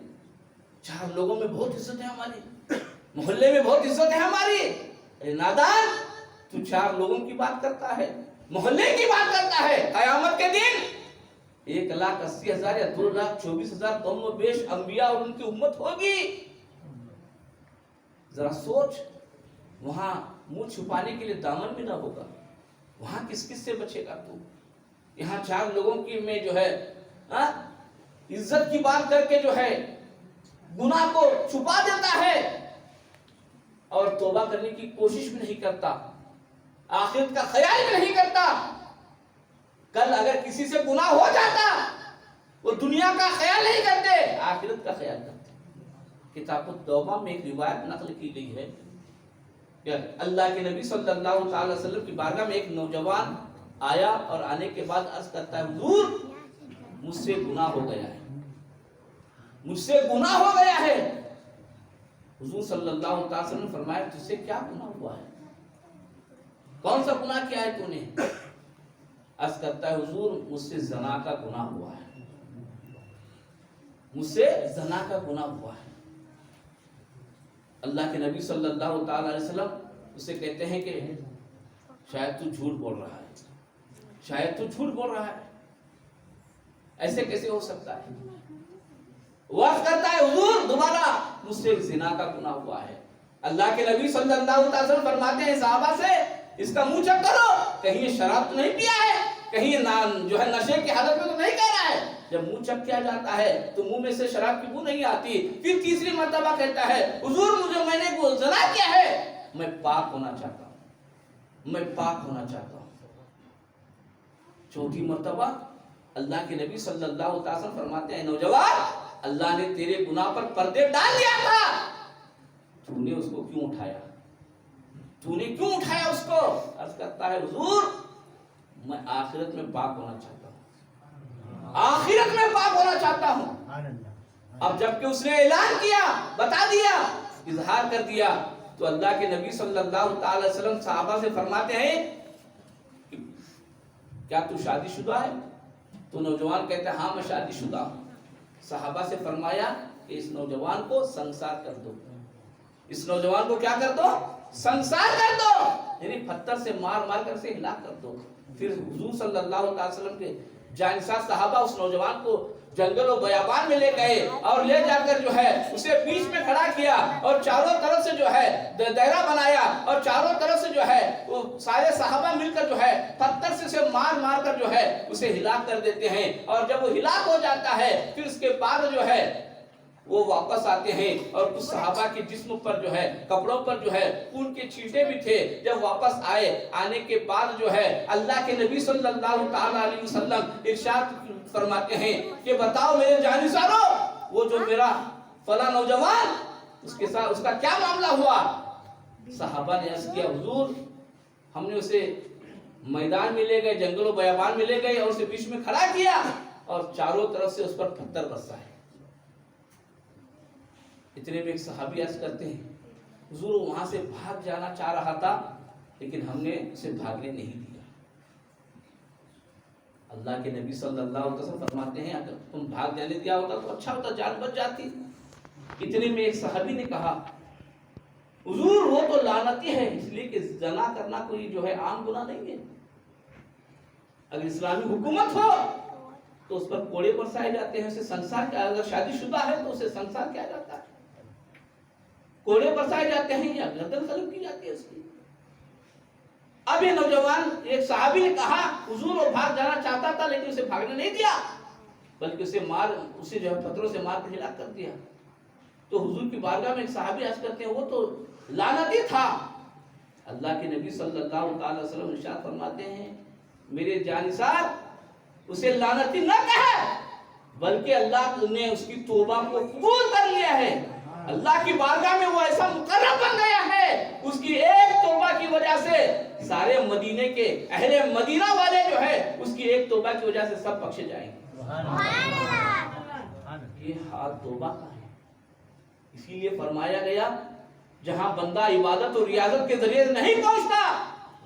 چار لوگوں میں بہت عزت ہے ہماری، محلے میں بہت عزت ہے ہماری۔ اے نادان، تو چار لوگوں کی بات کرتا ہے، محلے کی بات کرتا ہے، قیامت کے دن 1,80,000 یا 2,24,000 کم و بیش انبیاء اور ان کی امت ہوگی۔ ذرا سوچ، وہاں منہ چھپانے کے لیے دامن بھی نہ ہوگا، وہاں کس کس سے بچے گا تو؟ یہاں چار لوگوں کی میں جو ہے عزت کی بات کر کے جو ہے گناہ کو چھپا دیتا ہے اور توبہ کرنے کی کوشش بھی نہیں کرتا، آخرت کا خیال بھی نہیں کرتا۔ کل اگر کسی سے گناہ ہو جاتا وہ دنیا کا خیال نہیں کرتے، آخرت کا خیال کرتے۔ کتاب التوبہ میں ایک روایت نقل کی گئی ہے کہ اللہ کے نبی صلی اللہ تعالی وسلم کی بارگاہ میں ایک نوجوان آیا اور آنے کے بعد عرض کرتا ہے حضور مجھ سے گناہ ہو گیا ہے، مجھ سے گناہ ہو گیا ہے۔ حضور صلی اللہ تعالی وسلم نے فرمایا تجھ سے کیا گناہ ہوا ہے، کون سا گناہ کیا ہے تو نے؟ عرض کرتا ہے حضور مجھ سے زنا کا گناہ ہوا ہے، مجھ سے زنا کا گناہ ہوا ہے۔ اللہ کے نبی صلی اللہ تعالی علیہ وسلم اسے کہتے ہیں کہ شاید تو جھوٹ بول رہا ہے، شاید تو جھوٹ بول رہا ہے، ایسے کیسے ہو سکتا ہے؟ وہ عرض کرتا ہے حضور دوبارہ مجھ سے زنا کا گناہ ہوا ہے۔ اللہ کے نبی صلی اللہ علیہ وسلم فرماتے ہیں صحابہ سے اس کا منہ چیک کرو، کہیں یہ شراب تو نہیں پیا ہے، کہیں یہ جو ہے نشے کی حالت میں تو نہیں کہہ رہا ہے۔ جب منہ چیک کیا جاتا ہے تو منہ میں سے شراب کی بو نہیں آتی۔ پھر تیسری مرتبہ کہتا ہے حضور میں نے زنا کیا ہے، میں پاک ہونا چاہتا ہوں، میں پاک ہونا چاہتا ہوں۔ چوتھی مرتبہ اللہ کے نبی صلی اللہ علیہ وسلم فرماتے ہیں نوجوان اللہ نے تیرے گناہ پر پردے ڈال دیا تھا، تو نے اس کو کیوں اٹھایا، تو نے کیوں اٹھایا اس کو؟ عرض کرتا ہے حضور میں آخرت میں پاک ہونا چاہتا ہوں، آخرت میں پاک ہونا چاہتا ہوں۔ اب جبکہ اس نے اعلان کیا، بتا دیا، اظہار کر دیا، تو اللہ کے نبی صلی اللہ تعالی وسلم صحابہ سے فرماتے ہیں کیا تو شادی شدہ ہے؟ تو نوجوان کہتا ہے ہاں میں شادی شدہ ہوں۔ صحابہ سے فرمایا کہ اس نوجوان کو سنسار کر دو، اس نوجوان کو کیا کر دو؟ سنسار کر دو، یعنی پتھر سے مار مار کر سے ہلاک کر دو۔ پھر حضور صلی اللہ علیہ وسلم کے جانسار صحابہ اس نوجوان کو جنگل و بیابان میں لے گئے اور لے جا کر جو ہے اسے بیچ میں کھڑا کیا اور چاروں طرف سے جو ہے دائرہ بنایا اور چاروں طرف سے جو ہے وہ سارے صحابہ مل کر جو ہے پتھر سے اسے مار مار کر جو ہے اسے ہلاک کر دیتے ہیں۔ اور جب وہ ہلاک ہو جاتا ہے پھر اس کے بعد جو ہے وہ واپس آتے ہیں اور کچھ صحابہ کے جسم پر جو ہے کپڑوں پر جو ہے خون کے چھینٹے بھی تھے۔ جب واپس آئے، آنے کے بعد جو ہے اللہ کے نبی صلی اللہ تعالی علیہ وسلم ارشاد فرماتے ہیں کہ بتاؤ میرے جانشینوں وہ جو میرا فلاں نوجوان اس کے ساتھ اس کا کیا معاملہ ہوا؟ صحابہ نے عرض کیا حضور ہم نے اسے میدان میں لے گئے، جنگل و بیابان میں لے گئے اور اسے بیچ میں کھڑا کیا اور چاروں طرف سے اس پر پتھر برسائے۔ اتنے میں ایک صحابی عرض کرتے ہیں حضور وہاں سے بھاگ جانا چاہ رہا تھا لیکن ہم نے اسے بھاگنے نہیں دیا۔ اللہ کے نبی صلی اللہ علیہ وسلم فرماتے ہیں اگر تم بھاگ جانے دیا ہوتا تو اچھا ہوتا، جان بچ جاتی۔ اتنے میں ایک صحابی نے کہا حضور وہ تو لعنتی ہے، اس لیے کہ زنا کرنا کوئی جو ہے عام گناہ نہیں ہے، اگر اسلامی حکومت ہو تو اس پر کوڑے برسائے جاتے ہیں، اسے سنسار کیا، اگر شادی شدہ ہے تو اسے سنسار کیا جاتا ہے، کوڑے برسائے جاتے ہیں یا گردن قلم کی جاتی ہے اس کی۔ اب یہ نوجوان ایک صحابی نے کہا حضور وہ بھاگ جانا چاہتا تھا لیکن اسے بھاگنے نہیں دیا بلکہ اسے جو ہے پتھروں سے مار کر ہلاک کر دیا۔ تو حضور کی بارگاہ میں ایک صحابی عرض کرتے ہیں وہ تو لعنتی تھا، اللہ کے نبی صلی اللہ تعالی وسلم ارشاد فرماتے ہیں میرے جانثار اسے لعنتی نہ کہے بلکہ اللہ نے اس کی توبہ کو قبول کر لیا ہے، اللہ کی بارگاہ میں وہ ایسا مقرب بن گیا ہے، اس کی ایک توبہ کی وجہ سے سارے مدینے کے اہل مدینہ والے جو ہے اس کی ایک توبہ کی وجہ سے سب بخشے جائیں گے۔ یہ حال توبہ کا ہے، اسی لیے فرمایا گیا جہاں بندہ عبادت اور ریاضت کے ذریعے نہیں پہنچتا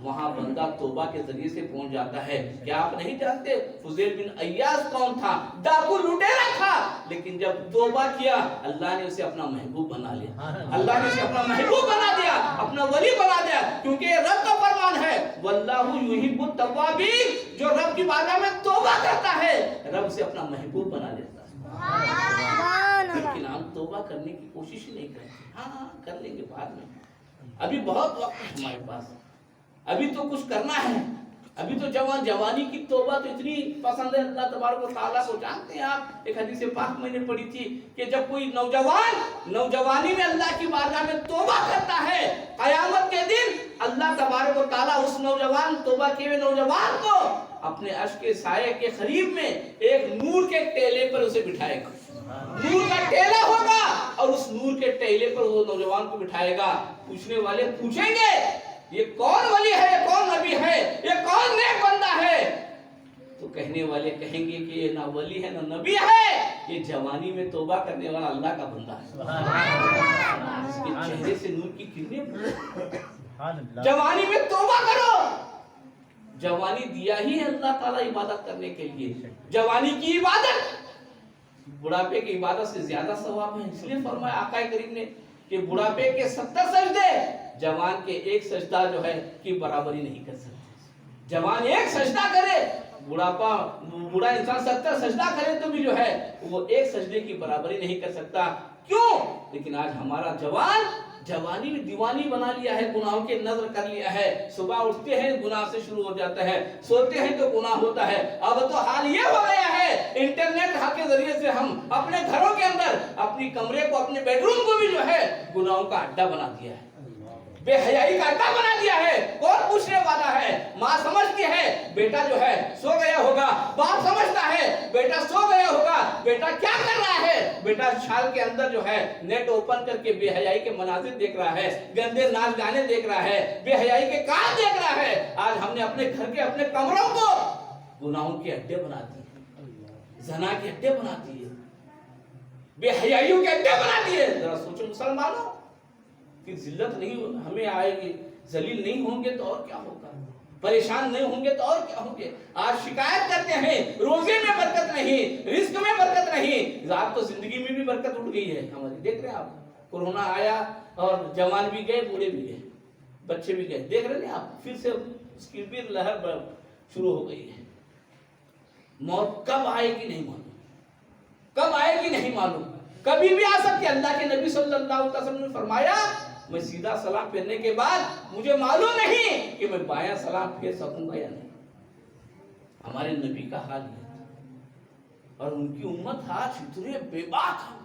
وہاں بندہ توبہ کے ذریعے سے پہنچ جاتا ہے۔ کیا آپ نہیں جانتے فضیل بن عیاض کون تھا؟ ڈاکو لٹیرا تھا، لیکن جب توبہ کیا اللہ نے اسے اپنا محبوب بنا لیا، اللہ نے اسے اپنا محبوب بنا دیا، اپنا ولی بنا دیا، کیونکہ یہ رب کا فرمان ہے واللہ یحب التوابین، جو رب کی بارگاہ میں توبہ کرتا ہے رب اسے اپنا محبوب بنا لیتا ہے۔ لیکن ہم توبہ کرنے کی کوشش ہی نہیں کرتے، ہاں کر لیں گے بعد میں، ابھی بہت وقت ہے ہمارے پاس، ابھی تو کچھ کرنا ہے، ابھی تو جوانی کی توبہ تو اتنی پسند ہے اللہ تبارک و تعالیٰ کو۔ جانتے ہیں آپ ایک حدیث پاک میں نے پڑھی تھی کہ جب کوئی نوجوان نوجوانی میں اللہ کی بارگاہ میں توبہ کرتا ہے قیامت کے دن اللہ تبارک و تعالیٰ اس نوجوان توبہ کیے ہوئے نوجوان کو اپنے عرش کے سائے کے قریب میں ایک نور کے ٹیلے پر اسے بٹھائے گا، نور کا ٹیلا ہوگا اور اس نور کے ٹیلے پر وہ نوجوان کو بٹھائے گا۔ پوچھنے والے پوچھیں گے یہ کون ولی ہے، یہ کون نبی ہے، یہ کون نیک بندہ ہے؟ تو کہنے والے کہیں گے کہ یہ نہ ولی ہے نہ نبی ہے، یہ جوانی میں توبہ کرنے والا اللہ کا بندہ ہے، اس کے چہرے سے نور کی کرنیں۔ جوانی میں توبہ کرو، جوانی دیا ہی ہے اللہ تعالیٰ عبادت کرنے کے لیے، جوانی کی عبادت بڑھاپے کی عبادت سے زیادہ ثواب ہے۔ اس لیے فرمایا آقا کریم نے کہ بڑھاپے کے 70 سجدے جوان کے ایک سجدہ جو ہے کی برابری نہیں کر سکتے۔ جوان ایک سجدہ کرے، بوڑھا انسان 70 سجدہ کرے تو بھی جو ہے وہ ایک سجدے کی برابری نہیں کر سکتا۔ کیوں؟ لیکن آج ہمارا جوان جوانی میں دیوانی بنا لیا ہے، گناہوں کے نظر کر لیا ہے، صبح اٹھتے ہیں گناہ سے شروع ہو جاتا ہے، سوتے ہیں تو گناہ ہوتا ہے۔ اب تو حال یہ ہو گیا ہے انٹرنیٹ کے ذریعے سے ہم اپنے گھروں کے اندر اپنی کمرے کو اپنے بیڈ روم کو بھی جو ہے گناہوں کا اڈا بنا دیا ہے، بے حیائی کا اڈا بنا دیا ہے۔ کون پوچھنے والا ہے؟ ماں سمجھتی ہے بیٹا جو ہے سو گیا ہوگا، باپ سمجھتا ہے بیٹا سو گیا ہوگا، بیٹا کیا کر رہا ہے؟ بیٹا شال کے اندر جو ہے نیٹ اوپن کر کے بے حیائی کے مناظر دیکھ رہا ہے، گندے ناچ گانے دیکھ رہا ہے، بے حیائی کے کام دیکھ رہا ہے۔ آج ہم نے اپنے گھر کے اپنے کمروں کو گناہوں کے اڈے بنا دیے، زنا کے اڈے بنا دیے، بے حیائیوں کے اڈے بنا دیے۔ ذرا سوچو مسلمانوں، کہ ذلت نہیں ہمیں آئے گی، ذلیل نہیں ہوں گے تو اور کیا ہوگا، پریشان نہیں ہوں گے تو اور کیا ہوں گے۔ آج شکایت کرتے ہیں روزے میں برکت نہیں، رزق میں برکت نہیں، آپ تو زندگی میں بھی برکت اٹھ گئی ہے ہماری۔ دیکھ رہے ہیں آپ، کورونا آیا اور جوان بھی گئے، بوڑھے بھی گئے، بچے بھی گئے، دیکھ رہے ہیں آپ، پھر سے اس کی بھی لہر شروع ہو گئی ہے۔ موت کب آئے گی نہیں معلوم، کب آئے گی نہیں معلوم، کبھی بھی آ سکتی۔ اللہ کے نبی صلی اللہ علیہ وسلم نے فرمایا میں سیدھا سلام پھیرنے کے بعد مجھے معلوم نہیں کہ میں بایاں سلام پھیر سکوں گا یا نہیں۔ ہمارے نبی کا حال یہ تھا، اور ان کی امت آج اتنے بے باک ہیں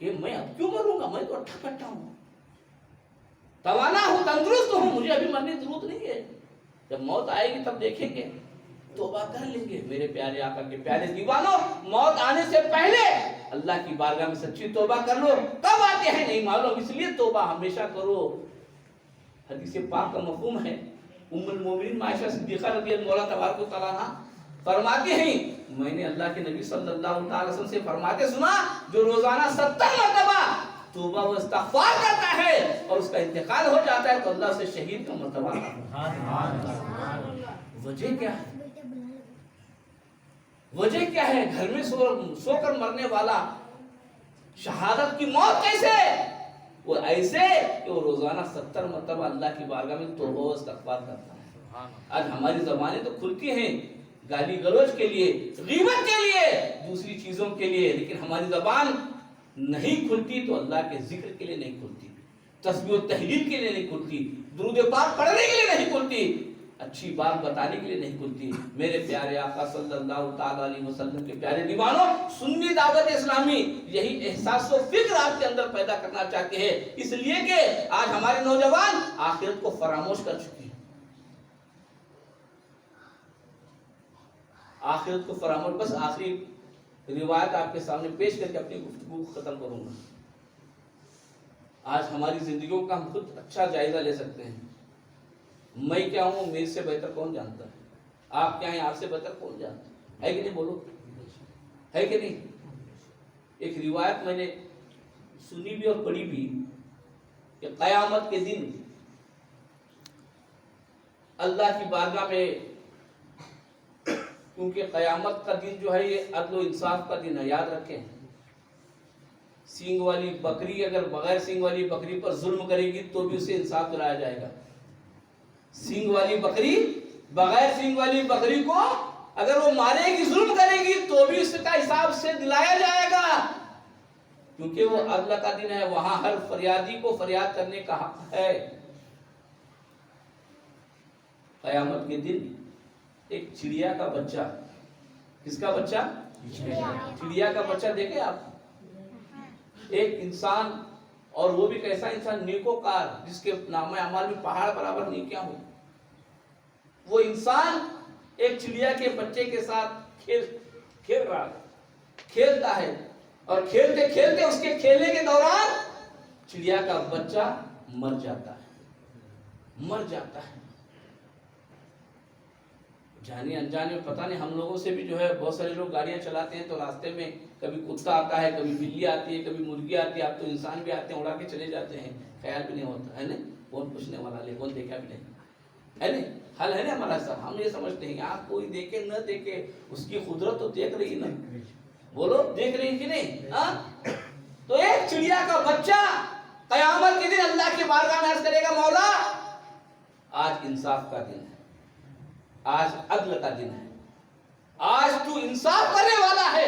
کہ میں اب کیوں مروں گا، میں تو اٹھا کٹا ہوں، توانا ہوں، تندرست ہوں، مجھے ابھی مرنے کی ضرورت نہیں ہے۔ جب موت آئے گی تب دیکھیں گے، توبہ کر لیں گے۔ میرے پیارے آقا کے پیارے دیوانوں، موت آنے سے پہلے اللہ کی بارگاہ میں سچی توبہ کر لو، کب آتے ہیں نہیں معلوم، اس لیے توبہ ہمیشہ کرو۔ حدیث پاک کا مفہوم ہے، ام المومنین عائشہ صدیقہ رضی اللہ تبارک و تعالیٰ عنہ فرماتی ہیں میں نے اللہ کے نبی صلی اللہ علیہ وسلم سے فرماتے سنا جو روزانہ 70 مرتبہ توبہ و استغفار کرتا ہے اور اس کا انتقال ہو جاتا ہے تو اللہ اسے شہید کا مرتبہ دیتا ہے۔ وجہ کیا ہے؟ وجہ کیا ہے؟ گھر میں سو کر مرنے والا شہادت کی موت کیسے؟ وہ ایسے کہ وہ روزانہ 70 مرتبہ اللہ کی بارگاہ میں توبہ و استغفار کرتا ہے۔ آج ہماری زبانیں تو کھلتی ہیں گالی گلوچ کے لیے، غیبت کے لیے، دوسری چیزوں کے لیے، لیکن ہماری زبان نہیں کھلتی تو اللہ کے ذکر کے لیے نہیں کھلتی، تسبیح و تحلیل کے لیے نہیں کھلتی، درود پاک پڑھنے کے لیے نہیں کھلتی۔ اچھی بات بتانے کے لیے نہیں کھلتی. میرے پیارے آقا صلی اللہ تعالی علیہ وسلم کے پیارے دیوانوں، سنی دعوت اسلامی یہی احساس و فکر آپ کے اندر پیدا کرنا چاہتے ہیں، اس لیے کہ آج ہمارے نوجوان آخرت کو فراموش کر چکے ہیں. آخرت کو فراموش. بس آخری روایت آپ کے سامنے پیش کر کے اپنی گفتگو ختم کروں گا. آج ہماری زندگیوں کا ہم خود اچھا جائزہ لے سکتے ہیں. میں کیا ہوں میرے سے بہتر کون جانتا ہے؟ آپ کیا ہیں آپ سے بہتر کون جانتا ہے کہ نہیں؟ بولو، ہے کہ نہیں؟ ایک روایت میں نے سنی بھی اور پڑھی بھی کہ قیامت کے دن اللہ کی بارگاہ میں، کیونکہ قیامت کا دن جو ہے یہ عدل و انصاف کا دن ہے، یاد رکھیں. سینگ والی بکری اگر بغیر سینگ والی بکری پر ظلم کرے گی تو بھی اسے انصاف دلایا جائے گا. سینگ والی بکری بغیر سینگ والی بکری کو اگر وہ مارے گی، ظلم کرے گی، تو بھی اس کا حساب سے دلایا جائے گا، کیونکہ وہ عدل کا دن ہے. وہاں ہر فریادی کو فریاد کرنے کا حق ہے. قیامت کے دن ایک چڑیا کا بچہ، کس کا بچہ؟ چڑیا کا بچہ. دیکھیں آپ، ایک انسان، اور وہ بھی کیسا انسان؟ نیکوکار، جس کے نامہ اعمال میں پہاڑ برابر نیکیاں ہوں. وہ انسان ایک چڑیا کے بچے کے ساتھ کھیل رہا ہے، کھیلتا ہے، اور کھیلتے کھیلتے اس کے کھیلنے کے دوران چڑیا کا بچہ مر جاتا ہے. جانے انجانے میں پتہ نہیں، ہم لوگوں سے بھی جو ہے بہت سارے لوگ گاڑیاں چلاتے ہیں تو راستے میں کبھی کتا آتا ہے، کبھی بلی آتی ہے، کبھی مرغی آتی ہے. اب تو انسان بھی آتے ہیں، اڑا کے چلے جاتے ہیں، خیال بھی نہیں ہوتا ہے نا کون پوچھنے والا لے، کون دیکھا بھی نہیں ہے نا. حل ہے نا ہمارا سر. ہم یہ سمجھتے ہیں آپ کوئی دیکھے نہ دیکھے، اس کی قدرت تو دیکھ رہی نا. بولو، دیکھ رہی کہ نہیں؟ تو ایک چڑیا کا بچہ قیامت کے دن اللہ کی بارگاہ میں عرض کرے گا، مولا آج انصاف کا دن ہے، آج عدل کا دن ہے، آج تو انصاف کرنے والا ہے،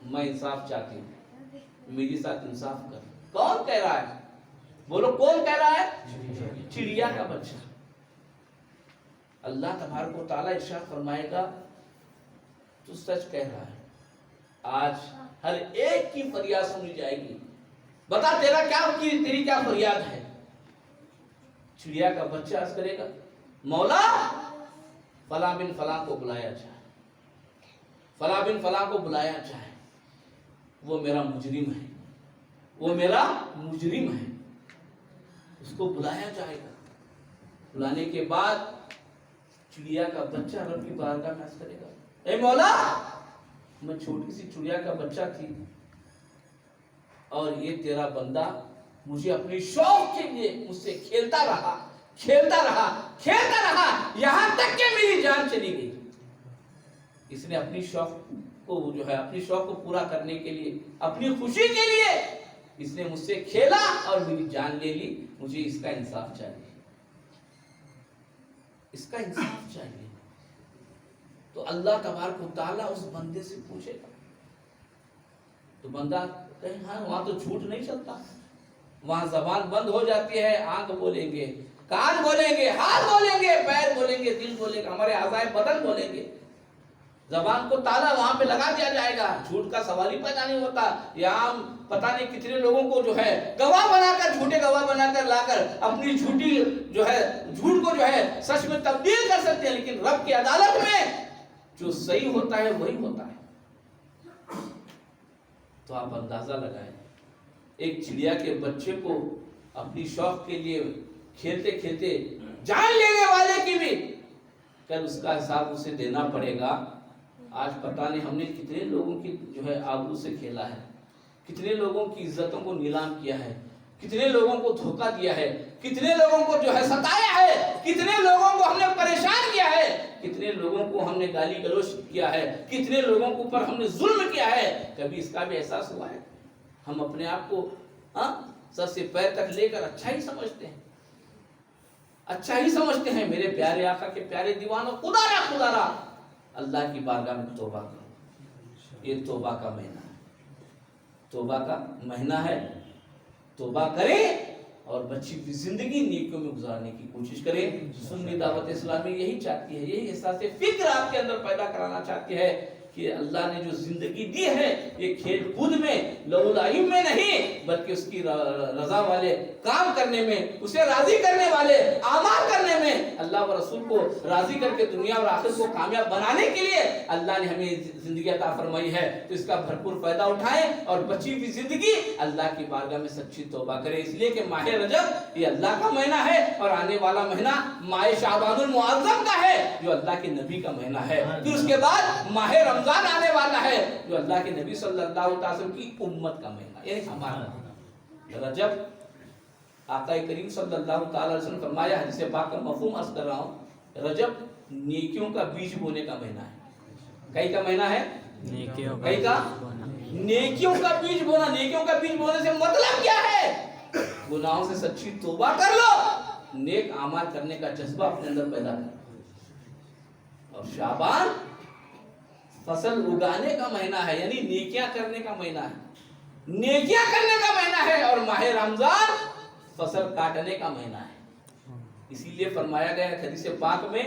میں انصاف چاہتی ہوں، میری ساتھ انصاف کر. کون کہہ رہا ہے؟ بولو، کون کہہ رہا ہے؟ چڑیا کا بچہ. اللہ تبارک و تعالیٰ ارشاد فرمائے گا تو سچ کہہ رہا ہے، آج ہر ایک کی فریاد سنی جائے گی. بتا تیری کیا فریاد ہے؟ چڑیا کا بچہ عرض کرے گا، مولا فلاں بن فلاں کو بلایا جائے، فلاں بن فلاں کو بلایا جائے، وہ میرا مجرم ہے، وہ میرا مجرم ہے. اس کو بلایا جائے گا. بلانے کے بعد چڑیا کا بچہ رب کی بارگاہ میں عرض کرے گا، اے مولا، میں چھوٹی سی چڑیا کا بچہ تھی، اور یہ تیرا بندہ مجھے اپنی شوق کے لیے مجھ سے کھیلتا رہا، یہاں تک کہ میری جان چلی گئی. اس نے اپنی شوق کو جو ہے، اپنی شوق کو پورا کرنے کے لیے، اپنی خوشی کے لیے اس نے مجھ سے کھیلا اور میری جان لے لی. مجھے اس کا انصاف چاہیے، اس کا انصاف چاہیے. تو اللہ تبارک و تعالیٰ اس بندے سے پوچھے گا. تو بندہ کہیں ہاں وہاں تو جھوٹ نہیں چلتا، وہاں زبان بند ہو جاتی ہے، آنکھ بولیں گے، کان بولیں گے، ہاتھ بولیں گے، پیر بولیں گے، دل بولیں گے، ہمارے اعضائے بدن بولیں گے. زبان کو تالا وہاں پہ لگا دیا جائے گا، جھوٹ کا سوال ہی پیدا نہیں ہوتا. یہاں پتہ نہیں کتنے لوگوں کو جو ہے گواہ بنا کر، جھوٹے گواہ بنا کر لا کر اپنی جھوٹی جو ہے، جھوٹ کو جو ہے سچ میں تبدیل کر سکتے ہیں، لیکن رب کی عدالت میں جو صحیح ہوتا ہے وہی ہوتا ہے. تو آپ اندازہ لگائیں، ایک چڑیا کے بچے کو اپنی شوق کے لیے کھیلتے کھیلتے جان لینے والے کی بھی کل اس کا حساب اسے دینا پڑے گا. آج پتہ نہیں ہم نے کتنے لوگوں کی جو ہے آبرو سے کھیلا ہے، کتنے لوگوں کی عزتوں کو نیلام کیا ہے، کتنے لوگوں کو دھوکہ دیا ہے، کتنے لوگوں کو جو ہے ستایا ہے، کتنے لوگوں کو ہم نے پریشان کیا ہے، کتنے لوگوں کو ہم نے گالی گلوچ کیا ہے، کتنے لوگوں کے اوپر ہم نے ظلم کیا ہے. کبھی اس کا بھی احساس ہوا ہے؟ ہم اپنے آپ کو سر سے پیر تک لے کر اچھا ہی سمجھتے ہیں، اچھا ہی سمجھتے ہیں. میرے پیارے آقا کے پیارے دیوانوں، خدا را اللہ کی بارگاہ میں توبہ کرو. یہ توبہ کا مہینہ ہے، توبہ کا مہینہ ہے. توبہ کریں اور بچی کی زندگی نیکیوں میں گزارنے کی کوشش کریں. سنی دعوت اسلامی یہی چاہتی ہے, یہی احساس فکر آپ کے اندر پیدا کرانا چاہتی ہے کہ اللہ نے جو زندگی دی ہے یہ کھیل کود میں لہو لعب میں نہیں بلکہ اس کی رضا والے کام کرنے میں, اسے راضی کرنے والے اعمال کرنے میں, اللہ و رسول کو راضی کر کے دنیا اور آخرت کو کامیاب بنانے کے لیے اللہ نے ہمیں زندگی عطا فرمائی ہے. تو اس کا بھرپور فائدہ اٹھائیں اور بچی ہوئی زندگی اللہ کی بارگاہ میں سچی توبہ کریں, اس لیے کہ ماہ رجب یہ اللہ کا مہینہ ہے اور آنے والا مہینہ ماہ شعبان المعظم کا ہے جو اللہ کے نبی کا مہینہ ہے. پھر اس کے بعد ماہ رمضان آنے والا ہے جو اللہ کے نبی صلی اللہ علیہ وسلم کی امت کا مہینہ, یعنی ہمارا رجب. آقا کریم صلی اللہ تعالی علیہ وسلم فرمایا, حدیث پاک کا مفہوم عرض کر رہا ہوں, رجب نیکیوں کا بیج بونے کا مہینہ ہے. کئی کا مہینہ ہے؟ کئی کا نیکیوں کا بیج بونا. نیکیوں کا بیج بونے سے مطلب کیا ہے؟ گناہوں سے سچی توبہ کر لو, نیک اعمال کرنے کا جذبہ اپنے اندر پیدا کرو. اور شعبان فصل اگانے کا مہینہ ہے, یعنی نیکیاں کرنے کا مہینہ ہے, نیکیاں کرنے کا مہینہ ہے. اور ماہ رمضان فصل کاٹنے کا مہینہ ہے. اسی لیے فرمایا گیا ہے حدیث پاک میں,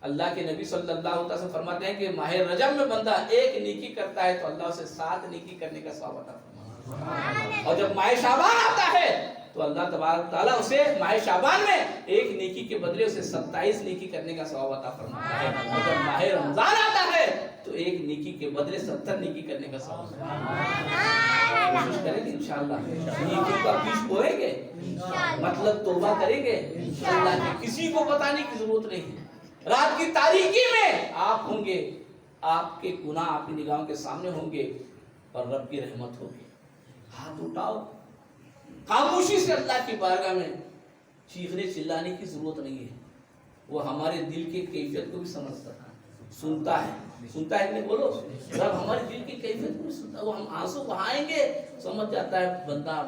اللہ کے نبی صلی اللہ علیہ وسلم فرماتے ہیں کہ ماہ رجب میں بندہ ایک نیکی کرتا ہے تو اللہ اسے 7 نیکی کرنے کا ثواب عطا فرماتا ہے. اور جب ماہ شعبان آتا ہے تو اللہ تبارک تعالیٰ اسے ماہ شعبان میں ایک نیکی کے بدلے اسے 27 نیکی کرنے کا ثواب عطا فرماتا ہے. اور جب ماہ رمضان آتا ہے تو ایک نیکی کے بدلے 70 نیکی کرنے کا ثواب عطا فرماتا ہے. کوشش کریں گے انشاءاللہ نیکیوں کا بیج بوئیں گے, مطلب توبہ کریں گے انشاءاللہ. کسی کو بتانے کی ضرورت نہیں ہے. رات کی تاریکی میں آپ ہوں گے, آپ کے گناہ آپ کی نگاہوں کے سامنے ہوں گے اور رب کی رحمت ہوگی. ہاتھ اٹھاؤ, خاموشی سے اللہ کی بارگاہ میں چیخنے چلانے کی ضرورت نہیں ہے. وہ ہمارے دل کی کیفیت کو بھی سمجھتا ہے, سنتا ہے. سنتا ہے کہ بولو, رب ہمارے دل کی کیفیت کو بھی سنتا ہے. وہ ہم آنسو بہائیں گے سمجھ جاتا ہے بندہ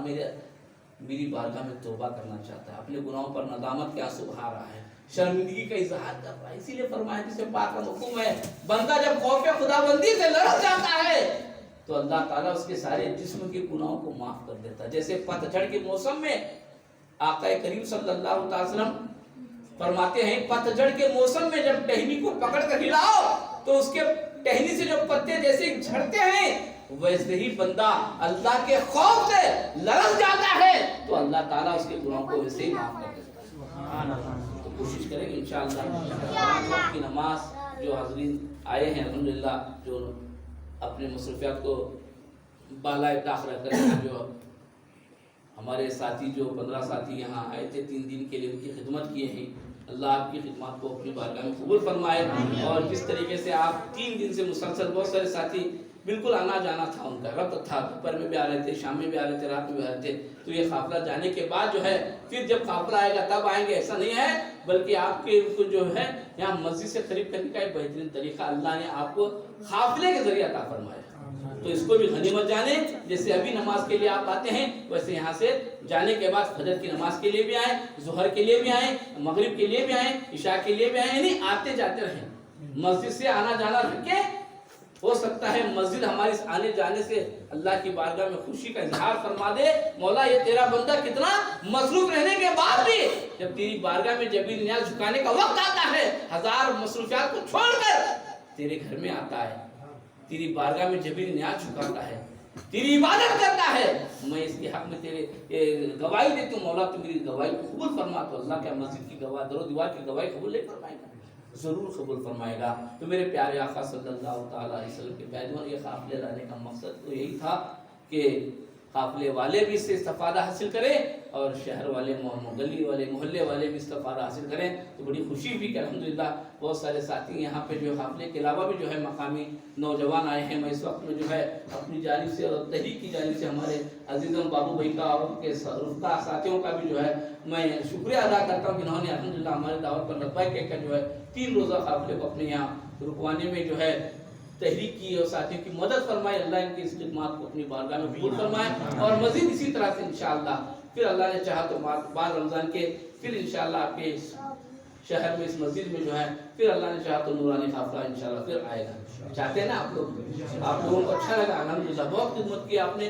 میری بارگاہ میں توبہ کرنا چاہتا ہے, اپنے گناہوں پر ندامت کے آنسو بہا رہا ہے, شرمندگی کا اظہار کر رہا ہے. اسی لیے فرمایا جسے پاک کا مفہوم ہے, بندہ جب خوف خدا بندی سے لڑک جاتا ہے تو اللہ تعالیٰ اس کے سارے جسم کے گناہوں کو معاف کر دیتا ہے. جیسے پتجھڑ کے موسم میں آقا کریم صلی اللہ علیہ وسلم فرماتے ہیں, پتجھڑ کے موسم میں جب ٹہنی کو پکڑ کر ہلاؤ تو اس کے ٹہنی سے جو پتے جیسے جھڑتے ہیں ویسے ہی بندہ اللہ کے خوف سے لرز جاتا ہے تو اللہ تعالیٰ اس کے گناہوں کو ویسے ہی معاف کر دیتا ہے. تو کوشش کریں گے انشاءاللہ وقت کی نماز جو حاضرین آئے ہیں الحمدللہ, جو اپنے مصروفیات کو بالائے طاق رکھ کر جو ہمارے ساتھی جو 15 ساتھی یہاں آئے تھے 3 دن کے لیے, ان کی خدمت کیے ہیں. اللہ آپ کی خدمات کو اپنی بارگاہ میں قبول فرمائے. اور جس طریقے سے آپ 3 دن سے مسلسل, بہت سارے ساتھی بالکل آنا جانا تھا, ان کا ربط تھا, دوپہر میں بھی آ رہے تھے, شام میں بھی آ رہے تھے, رات میں بھی آ رہے تھے. تو یہ قافلہ جانے کے بعد جو ہے پھر جب قافلہ آئے گا تب آئیں گے, ایسا نہیں ہے, بلکہ آپ کے کو جو ہے یہاں مسجد سے قریب کرنے کا ایک بہترین طریقہ اللہ نے آپ کو قافلے کے ذریعے عطا فرمایا. تو اس کو بھی غنیمت جانیں. جیسے ابھی نماز کے لیے آپ آتے ہیں ویسے یہاں سے جانے کے بعد فجر کی نماز کے لیے بھی آئیں, ظہر کے لیے بھی آئیں, مغرب کے لیے بھی آئیں, عشاء کے لیے بھی آئیں, یعنی آتے جاتے رہیں. مسجد سے آنا جانا رکھیں. ہو سکتا ہے مسجد ہمارے آنے جانے سے اللہ کی بارگاہ میں خوشی کا اظہار فرما دے, مولا یہ تیرا بندہ کتنا مصروف رہنے کے بعد بھی جب تیری بارگاہ میں جبیر نیاز جھکانے کا وقت آتا ہے, 1000 مصروفیات کو چھوڑ کر تیرے گھر میں آتا ہے, تیری بارگاہ میں جبیر نیاز جھکاتا ہے, تیری عبادت کرتا ہے. میں اس کے حق میں تیرے گواہی دیتی ہوں, مولا تو میری گواہی کو قبول فرما. تو اللہ کیا مسجد کی گواہ, در و دیوار کی گواہی قبول نہیں فرمائے گا؟ ضرور قبول فرمائے گا. تو میرے پیارے آقا صلی اللہ تعالیٰ علیہ وسلم کے پیدوان یہ قافلے لانے کا مقصد تو یہی تھا کہ قافلے والے بھی اس سے استفادہ حاصل کریں اور شہر والے, گلی والے, محلے والے بھی استفادہ حاصل کریں. تو بڑی خوشی بھی کہ الحمدللہ بہت سارے ساتھی یہاں پہ جو قافلے کے علاوہ بھی جو ہے مقامی نوجوان آئے ہیں. میں اس وقت میں جو ہے اپنی جانب سے اور تحریک کی جانب سے ہمارے عزیزم بابو بھائی کا اور ان کے رفقا ساتھیوں کا بھی جو ہے میں شکریہ ادا کرتا ہوں کہ انہوں نے الحمدللہ ہمارے دعوت پر لبیک کہہ کر جو ہے 3 روزہ قافلے کو اپنے یہاں رکوانے میں جو ہے تحریک کی اور ساتھیوں کی مدد فرمائے. اللہ ان کی اس خدمات کو اپنی بارگاہ میں قبول فرمائے اور مزید اسی طرح سے انشاءاللہ پھر اللہ نے چاہا تو بعد رمضان کے پھر انشاءاللہ آپ کے شہر میں اس مسجد میں جو ہے پھر اللہ نے چاہا تو نورانی قافلہ انشاءاللہ پھر آئے گا. چاہتے ہیں نا آپ لوگ, آپ لوگوں کو اچھا لگا الحمدللہ, بہت خدمت کی آپ نے,